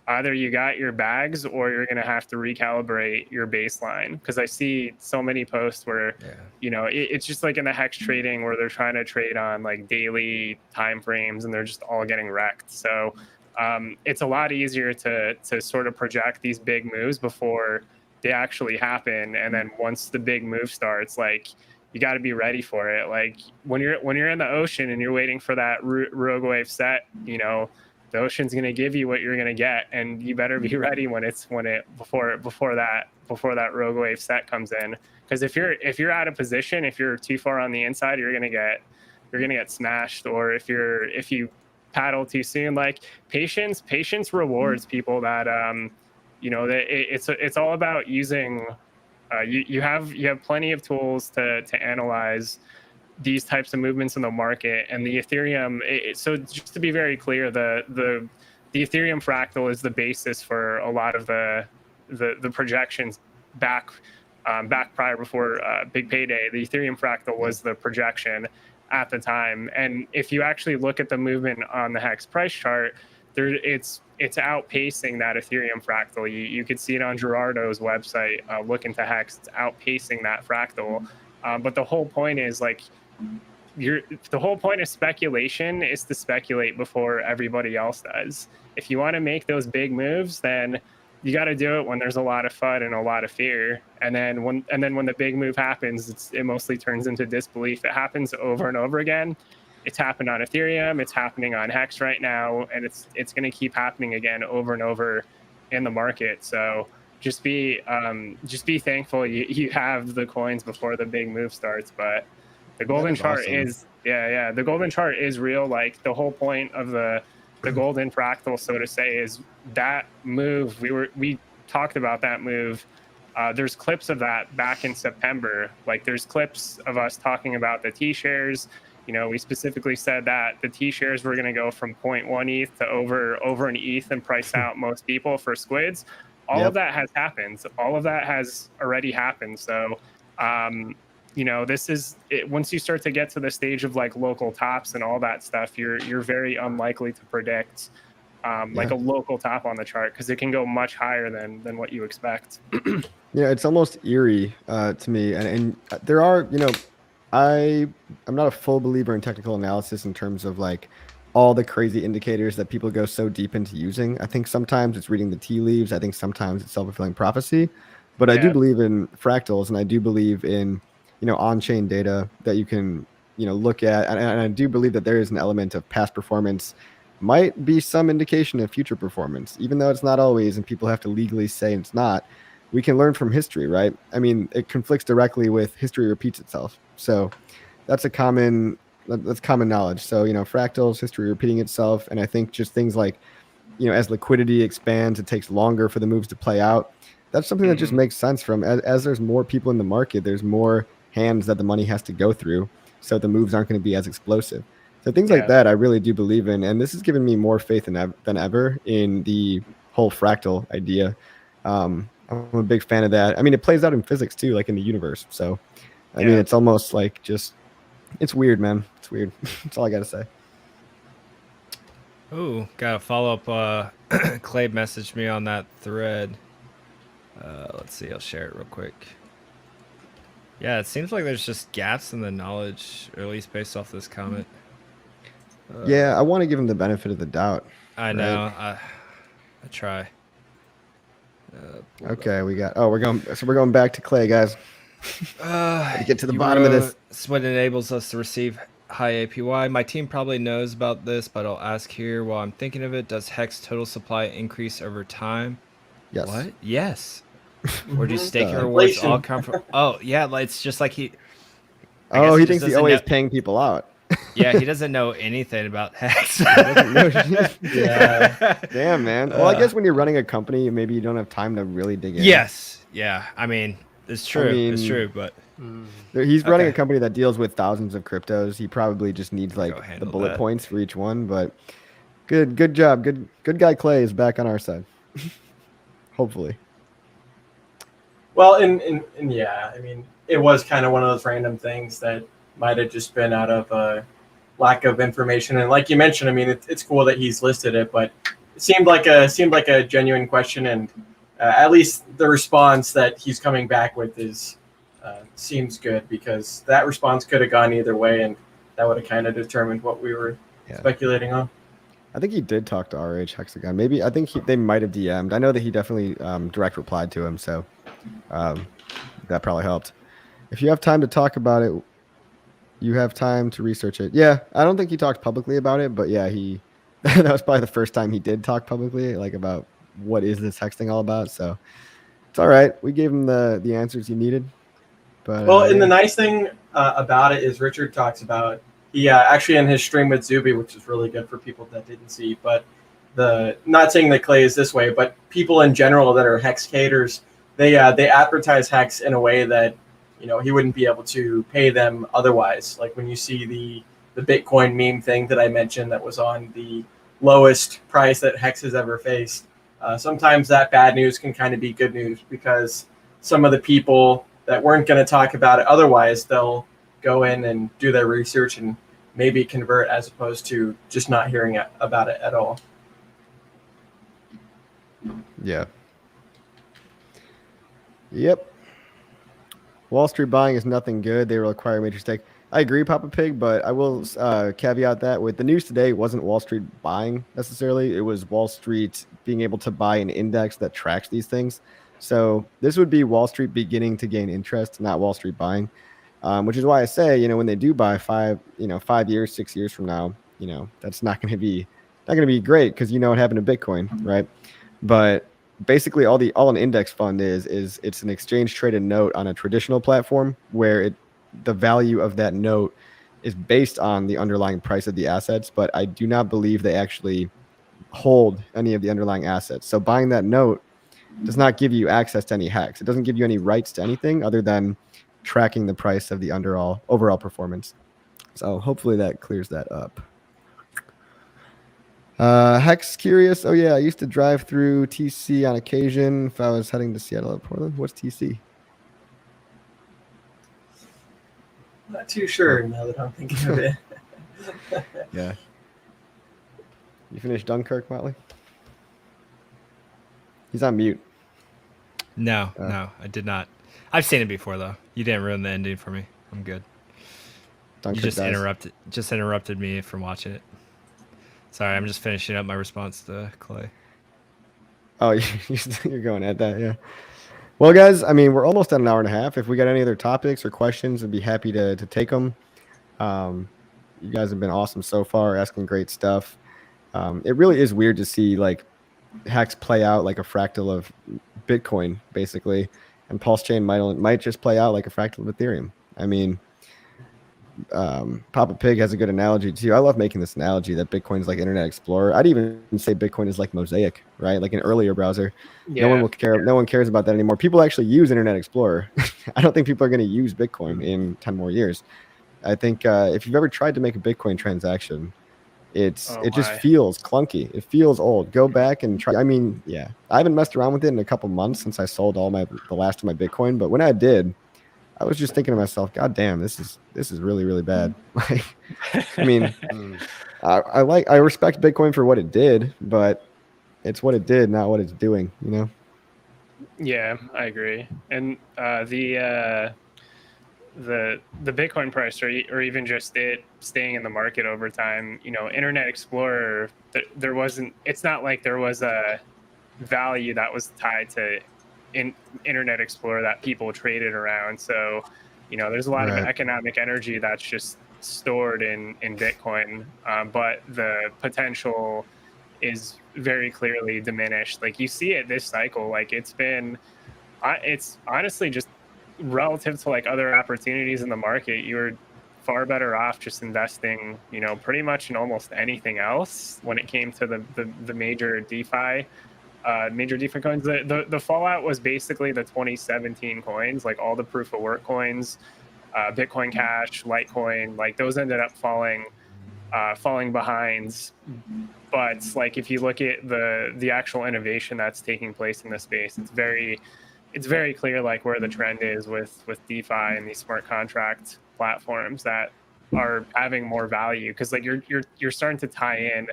either you got your bags or you're going to have to recalibrate your baseline. Because I see so many posts where, you know, it's just like in the Hex trading where they're trying to trade on like daily time frames and they're just all getting wrecked. So it's a lot easier to sort of project these big moves before they actually happen. And then once the big move starts, like you got to be ready for it. Like when you're in the ocean and you're waiting for that rogue wave set, you know, the ocean's going to give you what you're going to get, and you better be ready before that rogue wave set comes in. Because if you're out of position, if you're too far on the inside, you're going to get smashed. Or if you paddle too soon, like patience rewards people that you know, that it's all about using. You have plenty of tools to analyze these types of movements in the market, and the Ethereum. So just to be very clear, the Ethereum fractal is the basis for a lot of the projections back prior before big payday. The Ethereum fractal was the projection at the time, and if you actually look at the movement on the Hex price chart, it's outpacing that Ethereum fractal. You could see it on Gerardo's website. Look into Hex; it's outpacing that fractal. But the whole point is like. The whole point of speculation is to speculate before everybody else does. If you want to make those big moves, then you got to do it when there's a lot of FUD and a lot of fear. And then when the big move happens, it mostly turns into disbelief. It happens over and over again. It's happened on Ethereum. It's happening on Hex right now, and it's going to keep happening again over and over in the market. So just be thankful you have the coins before the big move starts. But the golden chart awesome. The golden chart is real. Like the whole point of the golden fractal, so to say, is that move. We talked about that move. There's clips of that back in September. Like there's clips of us talking about the T-shares. You know, we specifically said that the T-shares were going to go from 0.1 ETH to over an ETH and price out most people for squids. All of that has happened. All of that has already happened. So, you know, this is it. Once you start to get to the stage of like local tops and all that stuff, you're very unlikely to predict like a local top on the chart, because it can go much higher than what you expect. Yeah, it's almost eerie to me. And there are, you know, I'm not a full believer in technical analysis in terms of like all the crazy indicators that people go so deep into using. I think sometimes it's reading the tea leaves. I think sometimes it's self-fulfilling prophecy. But I do believe in fractals, and I do believe in, you know, on-chain data that you can, you know, look at. And I do believe that there is an element of past performance might be some indication of future performance, even though it's not always, and people have to legally say it's not. We can learn from history, right? I mean, it conflicts directly with history repeats itself. So that's common knowledge. So, you know, fractals, history repeating itself. And I think just things like, you know, as liquidity expands, it takes longer for the moves to play out. That's something that just makes sense from as there's more people in the market, there's more hands that the money has to go through. So the moves aren't going to be as explosive. So things like that, I really do believe in. And this has given me more faith than ever in the whole fractal idea. I'm a big fan of that. I mean, it plays out in physics too, like in the universe. So, I mean, it's almost like it's weird, man. It's weird. That's all I got to say. Oh, got a follow-up. Clay messaged me on that thread. Let's see. I'll share it real quick. Yeah, it seems like there's just gaps in the knowledge, or at least based off this comment. Yeah, I want to give him the benefit of the doubt. I know. I try. Okay, we're going back to Clay, guys. To get to the bottom of this. This is what enables us to receive high APY. My team probably knows about this, but I'll ask here while I'm thinking of it. Does Hex total supply increase over time? Yes. What? Yes. Or do staking rewards all come from? Oh, yeah. It's just like he thinks he always paying people out. Yeah, he doesn't know anything about Hex. Yeah. Damn, man. Well, I guess when you're running a company, maybe you don't have time to really dig in. Yes. Yeah. I mean, it's true. It's true, but he's running a company that deals with thousands of cryptos. He probably just needs like the bullet points for each one. But good job. Good guy Clay is back on our side. Hopefully. Well, and yeah, I mean, it was kind of one of those random things that might have just been out of a lack of information. And like you mentioned, I mean, it's cool that he's listed it, but it seemed like a genuine question, and at least the response that he's coming back with is seems good, because that response could have gone either way, and that would have kind of determined what we were speculating on. I think he did talk to RH Hexagon. Maybe I think they might have DM'd. I know that he definitely direct replied to him, so that probably helped. If you have time to talk about it, you have time to research it. Yeah, I don't think he talked publicly about it, but yeah, that was probably the first time he did talk publicly, like about what is this hex thing all about. So it's all right. We gave him the answers he needed. But well, and the nice thing about it is Richard talks about, actually in his stream with Zuby, which is really good for people that didn't see, but not saying that Clay is this way, but people in general that are Hex haters, they advertise Hex in a way that, you know, he wouldn't be able to pay them otherwise. Like when you see the Bitcoin meme thing that I mentioned that was on the lowest price that Hex has ever faced, sometimes that bad news can kind of be good news, because some of the people that weren't going to talk about it otherwise, they'll go in and do their research and maybe convert, as opposed to just not hearing about it at all. Yeah. Yep. Wall Street buying is nothing good. They will acquire a major stake. I agree, Papa Pig, but I will caveat that with the news today, it wasn't Wall Street buying necessarily. It was Wall Street being able to buy an index that tracks these things. So this would be Wall Street beginning to gain interest, not Wall Street buying, which is why I say, you know, when they do buy 5 years, 6 years from now, you know, that's not going to be great, because you know what happened to Bitcoin, right? But basically all an index fund is it's an exchange traded note on a traditional platform where the value of that note is based on the underlying price of the assets, but I do not believe they actually hold any of the underlying assets. So buying that note does not give you access to any Hex. It doesn't give you any rights to anything other than tracking the price of the overall performance. So hopefully that clears that up. Hex curious. Oh yeah, I used to drive through TC on occasion if I was heading to Seattle or Portland. What's TC? Not too sure now that I'm thinking of it. Yeah. You finished Dunkirk, Motley? He's on mute. No, I did not. I've seen it before though. You didn't ruin the ending for me. I'm good. Dunkirk You just interrupted me from watching it. Sorry, I'm just finishing up my response to Clay. Oh, you're going at that, yeah. Well, guys, I mean, we're almost at an hour and a half. If we got any other topics or questions, I'd be happy to take them. You guys have been awesome so far, asking great stuff. It really is weird to see like Hex play out like a fractal of Bitcoin, basically, and Pulse Chain might just play out like a fractal of Ethereum. I mean, Papa Pig has a good analogy too. I love making this analogy that Bitcoin is like Internet Explorer. I'd even say Bitcoin is like Mosaic, right? Like an earlier browser. Yeah. No one will care. No one cares about that anymore. People actually use Internet Explorer. I don't think people are going to use Bitcoin in 10 more years. I think if you've ever tried to make a Bitcoin transaction, it just feels clunky. It feels old. Go back and try. I mean, yeah, I haven't messed around with it in a couple months since I sold the last of my Bitcoin. But when I did, I was just thinking to myself, God damn, this is really, really bad. Like, I mean, I respect Bitcoin for what it did, but it's what it did, not what it's doing, you know? Yeah, I agree. And the Bitcoin price, or even just it staying in the market over time, you know, Internet Explorer, it's not like there was a value that was tied to Internet Explorer that people traded around. So, you know, there's a lot of economic energy that's just stored in Bitcoin, but the potential is very clearly diminished. Like you see it this cycle, like it's honestly just relative to like other opportunities in the market, you're far better off just investing, you know, pretty much in almost anything else when it came to the major DeFi coins. The fallout was basically the 2017 coins, like all the proof of work coins, Bitcoin Cash, Litecoin, like those ended up falling behind. But like if you look at the actual innovation that's taking place in the space, it's very it's very clear like where the trend is with DeFi and these smart contract platforms that are having more value, because like you're starting to tie in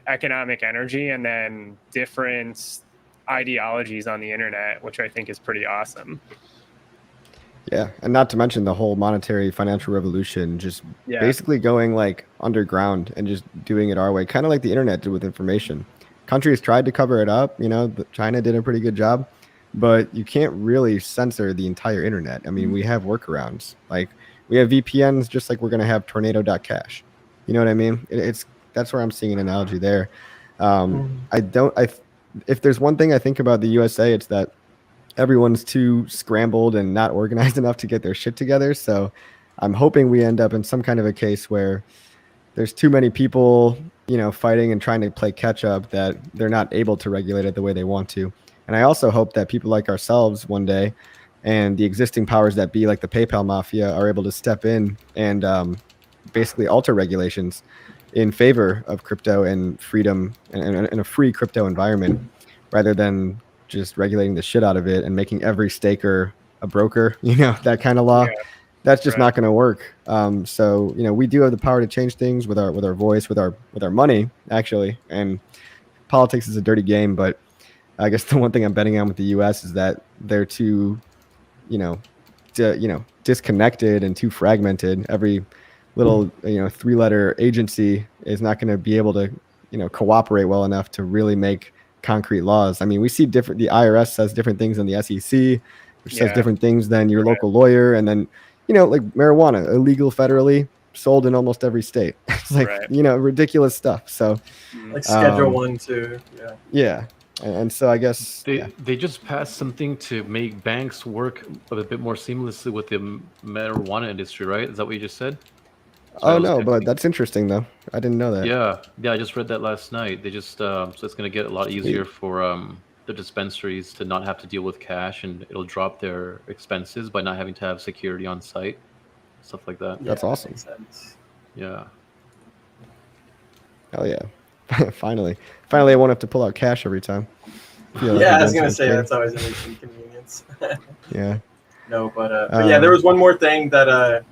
economic energy and then different ideologies on the internet, which I think is pretty awesome. Yeah, and not to mention the whole monetary financial revolution, just basically going like underground and just doing it our way, kind of like the internet did with information. Countries tried to cover it up, you know, China did a pretty good job, but you can't really censor the entire internet. I mean, we have workarounds. Like we have VPNs, just like we're going to have tornado.cash. You know what I mean? That's where I'm seeing an analogy there. If there's one thing I think about the USA, it's that everyone's too scrambled and not organized enough to get their shit together. So I'm hoping we end up in some kind of a case where there's too many people, you know, fighting and trying to play catch up, that they're not able to regulate it the way they want to. And I also hope that people like ourselves one day, and the existing powers that be, like the PayPal mafia, are able to step in and basically alter regulations in favor of crypto and freedom and a free crypto environment, rather than just regulating the shit out of it and making every staker a broker, you know, that kind of law. Yeah, that's just not going to work. So, you know, we do have the power to change things with our voice, with our money, actually. And politics is a dirty game, but I guess the one thing I'm betting on with the US is that they're too, disconnected and too fragmented. Every little, 3-letter agency is not going to be able to, cooperate well enough to really make concrete laws. I mean, we see the IRS says different things than the SEC, which says different things than your local lawyer. And then, like marijuana, illegal federally, sold in almost every state. It's like, ridiculous stuff. So like Schedule 1, 2. Yeah. Yeah. And so I guess they just passed something to make banks work a bit more seamlessly with the marijuana industry, right? Is that what you just said? Oh no, but that's interesting though. I didn't know that. Yeah, I just read that last night. They just so it's going to get a lot easier for the dispensaries to not have to deal with cash, and it'll drop their expenses by not having to have security on site, stuff like that. That's awesome. Yeah. Hell yeah. Finally, I won't have to pull out cash every time. I was gonna say that's always an inconvenience. Yeah. No, but yeah, there was one more thing that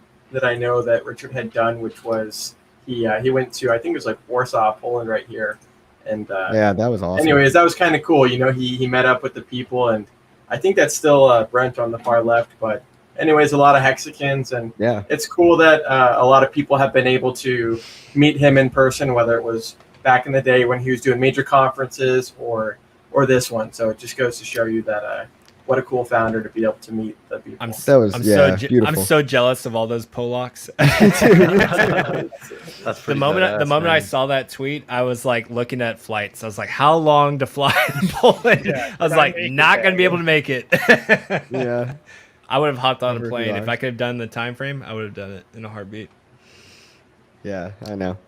I know that Richard had done, which was he went to, I think it was like Warsaw, Poland, right here, and yeah, that was awesome. Anyways, that was kind of cool. He met up with the people, and I think that's still Brent on the far left, but. Anyways, a lot of Hexicans, and it's cool that a lot of people have been able to meet him in person, whether it was back in the day when he was doing major conferences or this one. So it just goes to show you that what a cool founder to be able to meet the people. I'm so jealous of all those Polacks. That's the moment I saw that tweet, I was like looking at flights. I was like, how long to fly to Poland? I was like, not going to be able to make it. Yeah. I would have hopped on a plane. If I could have done the time frame, I would have done it in a heartbeat. Yeah, I know.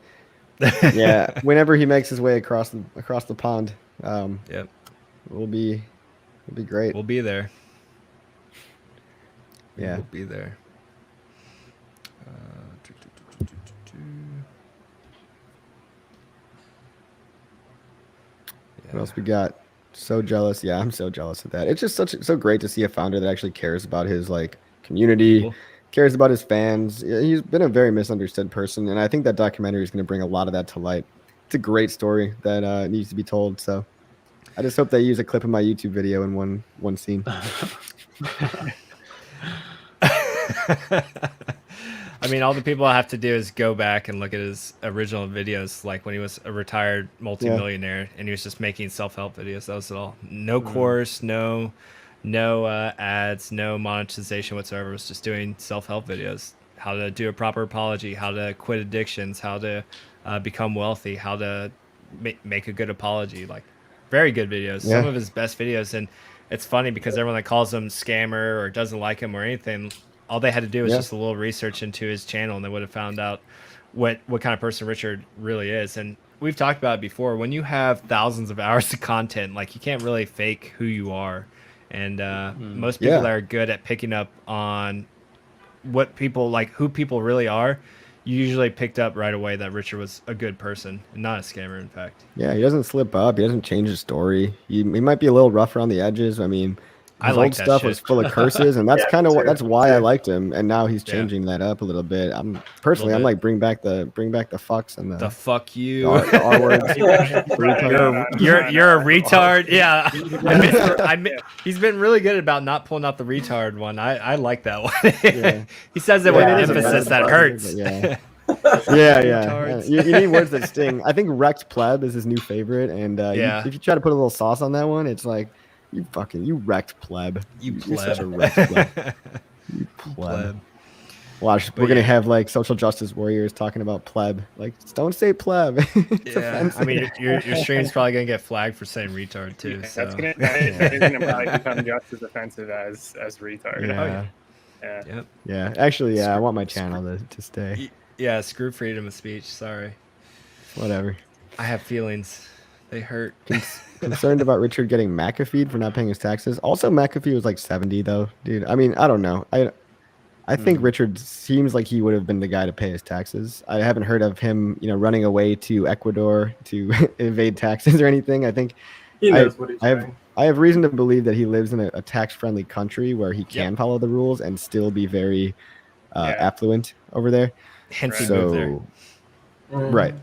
Yeah, whenever he makes his way across the pond, we'll be great. We'll be there. Yeah, we'll be there. What else we got? So jealous. Yeah, I'm so jealous of that. It's just so great to see a founder that actually cares about his community, cares about his fans. He's been a very misunderstood person, and I think that documentary is going to bring a lot of that to light. It's a great story that needs to be told. So I just hope they use a clip of my YouTube video in one scene. I mean, all the people I have to do is go back and look at his original videos, like when he was a retired multimillionaire and he was just making self-help videos. That was it all. No course, no ads, no monetization whatsoever. It was just doing self-help videos. How to do a proper apology, how to quit addictions, how to become wealthy, how to make a good apology. Like, very good videos. Yeah. Some of his best videos. And it's funny because everyone that calls him scammer or doesn't like him or anything, all they had to do was just a little research into his channel, and they would have found out what kind of person Richard really is. And we've talked about it before. When you have thousands of hours of content, like, you can't really fake who you are. And most people that are good at picking up on what people like, who people really are, you usually picked up right away that Richard was a good person and not a scammer, in fact. Yeah, he doesn't slip up. He doesn't change his story. He might be a little rough around the edges. I mean, his like old that stuff shit. was full of curses, and that's Yeah, kind of too. that's why I liked him. And now he's changing that up a little bit. I'm personally, I'm bit. like bring back the fucks and The fuck you. the R words. You're a retard. Yeah. He's been really good about not pulling out the retard one. I like that one. Yeah. He says it with emphasis that hurts. Yeah. Yeah. You need words that sting. I think wrecked pleb is his new favorite, and if you try to put a little sauce on that one, it's like you wrecked pleb. You're such a wrecked pleb. You pleb. Watch, we're gonna have like social justice warriors talking about pleb. Like, don't say pleb. I mean, your stream's probably gonna get flagged for saying retard too. Yeah, so. that is gonna probably become just as offensive as retard. Yeah. Actually, I want my channel to stay. Yeah, screw freedom of speech. Sorry. Whatever. I have feelings. They hurt. Concerned about Richard getting McAfee'd for not paying his taxes. Also, McAfee was like 70 though, dude. I mean, I don't know. I think Richard seems like he would have been the guy to pay his taxes. I haven't heard of him, running away to Ecuador to evade taxes or anything. I think he knows what he's doing. I have reason to believe that he lives in a tax-friendly country where he can follow the rules and still be very affluent over there. Hence he moved there. Right.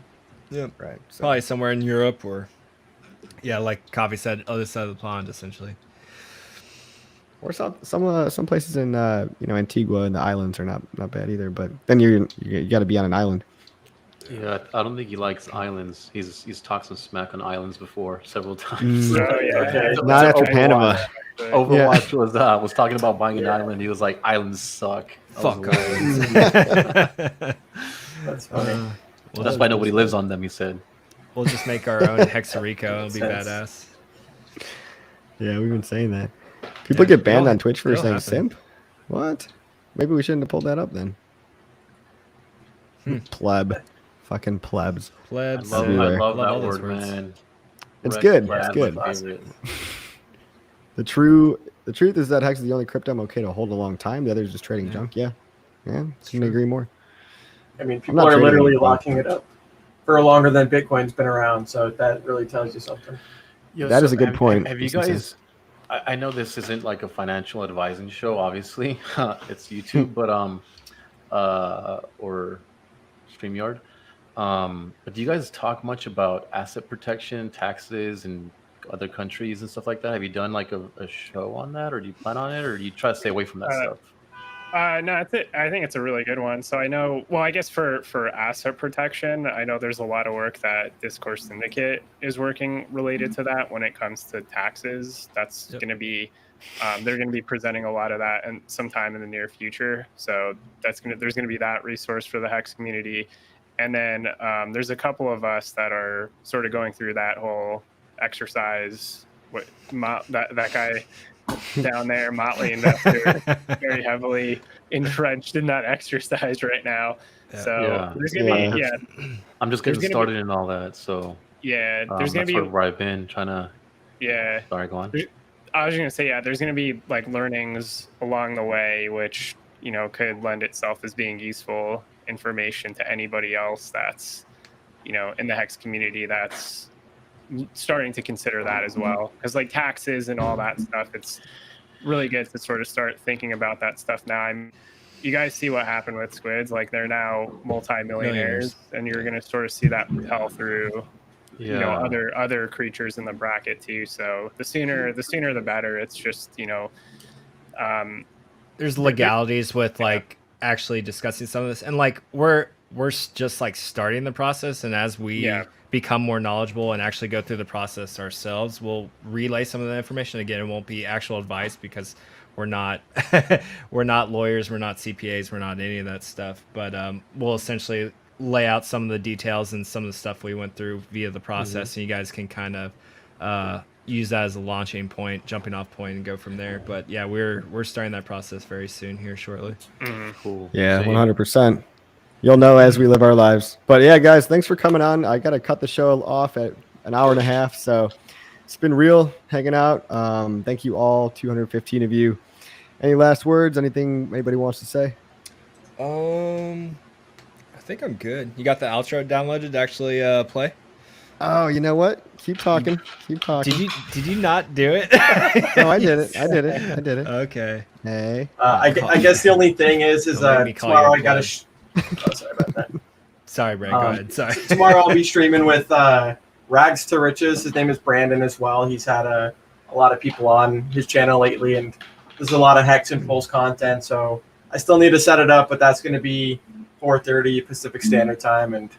Yep. Right. So. Probably somewhere in Europe or, like Coffee said, other side of the pond, essentially. Or some places in Antigua and the islands are not bad either. But then you got to be on an island. Yeah, I don't think he likes islands. He's talked some smack on islands before several times. Not after Panama. Overwatch was talking about buying an island. He was like, islands suck. Fuck islands. That's funny. Well, that's why nobody lives on them, he said. We'll just make our own Hexarico. It'll be badass. Yeah, we've been saying that. People get banned on Twitch for saying simp? What? Maybe we shouldn't have pulled that up then. Pleb. Fucking plebs. Plebs. I love that word, man. It's good. It's good. The truth is that Hex is the only crypto I'm okay to hold a long time. The others just trading junk. Yeah. Couldn't agree more. I mean, people are literally locking it up for longer than Bitcoin's been around. So that really tells you something. That is a good point. Have you guys? I know this isn't like a financial advising show, obviously. It's YouTube, but or StreamYard. But do you guys talk much about asset protection, taxes, and other countries and stuff like that? Have you done like a show on that, or do you plan on it, or do you try to stay away from that stuff? No, I think it's a really good one. So I know, I guess for asset protection, I know there's a lot of work that Discourse Syndicate is working related to that when it comes to taxes. That's going to be, they're going to be presenting a lot of that and sometime in the near future. So there's going to be that resource for the Hex community. And then there's a couple of us that are sort of going through that whole exercise. That guy down there, Motley Investor, very heavily entrenched in that exercise right now. There's gonna be I'm just getting started in all that, so there's gonna be where I've been trying to. Sorry, go on. I was gonna say there's gonna be like learnings along the way, which could lend itself as being useful information to anybody else that's in the Hex community that's starting to consider that as well, because like taxes and all that stuff, it's really good to sort of start thinking about that stuff now. You guys see what happened with squids, like they're now multi-millionaires, and you're going to sort of see that propel through other creatures in the bracket too. So the sooner the better. It's just there's legalities with like actually discussing some of this, and like we're just like starting the process, and as we become more knowledgeable and actually go through the process ourselves, we'll relay some of the information. Again, it won't be actual advice because we're not we're not lawyers, we're not CPAs, we're not any of that stuff, but we'll essentially lay out some of the details and some of the stuff we went through via the process, and you guys can kind of use that as a launching point, jumping off point, and go from there. But yeah, we're starting that process very soon here shortly. Cool. Yeah, 100%. You'll know as we live our lives. But yeah, guys, thanks for coming on. I got to cut the show off at an hour and a half. So it's been real hanging out. Thank you all, 215 of you. Any last words? Anything anybody wants to say? I think I'm good. You got the outro downloaded to actually play? Oh, you know what? Keep talking. Keep talking. Did you not do it? No, I did it. I did it. Okay. Hey. I guess the only thing is tomorrow I got to. Oh, sorry about that. Sorry, Brad. Go ahead. Sorry. Tomorrow I'll be streaming with Rags to Riches. His name is Brandon as well. He's had a lot of people on his channel lately, and there's a lot of Hex and Pulse content. So I still need to set it up, but that's going to be 4:30 Pacific Standard Time, and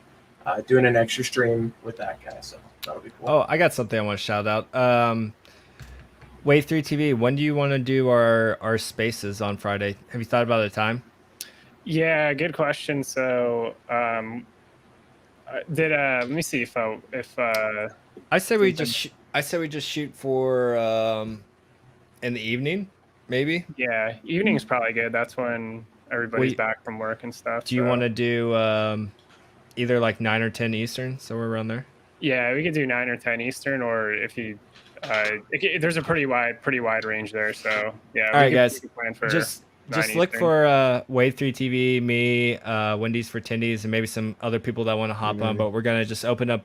doing an extra stream with that guy. So that'll be cool. Oh, I got something I want to shout out. Wave 3 TV. When do you want to do our spaces on Friday? Have you thought about a time? Yeah, good question. So, let me see if I say we just shoot for in the evening, maybe. Yeah, evening's probably good. That's when everybody's back from work and stuff. Do you want to do either like 9 or 10 Eastern, so we're around there? Yeah, we could do 9 or 10 Eastern, or if you there's a pretty wide range there. So yeah. All right, guys. Plan for just look Eastern. for Wave 3 TV, me, Wendy's for Tindies, and maybe some other people that want to hop on. But we're gonna just open up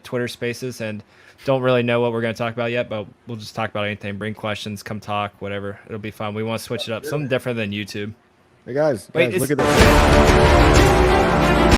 Twitter Spaces, and don't really know what we're gonna talk about yet. But we'll just talk about anything. Bring questions, come talk, whatever. It'll be fun. We want to switch it up, something different than YouTube. Hey guys, Wait, look at this.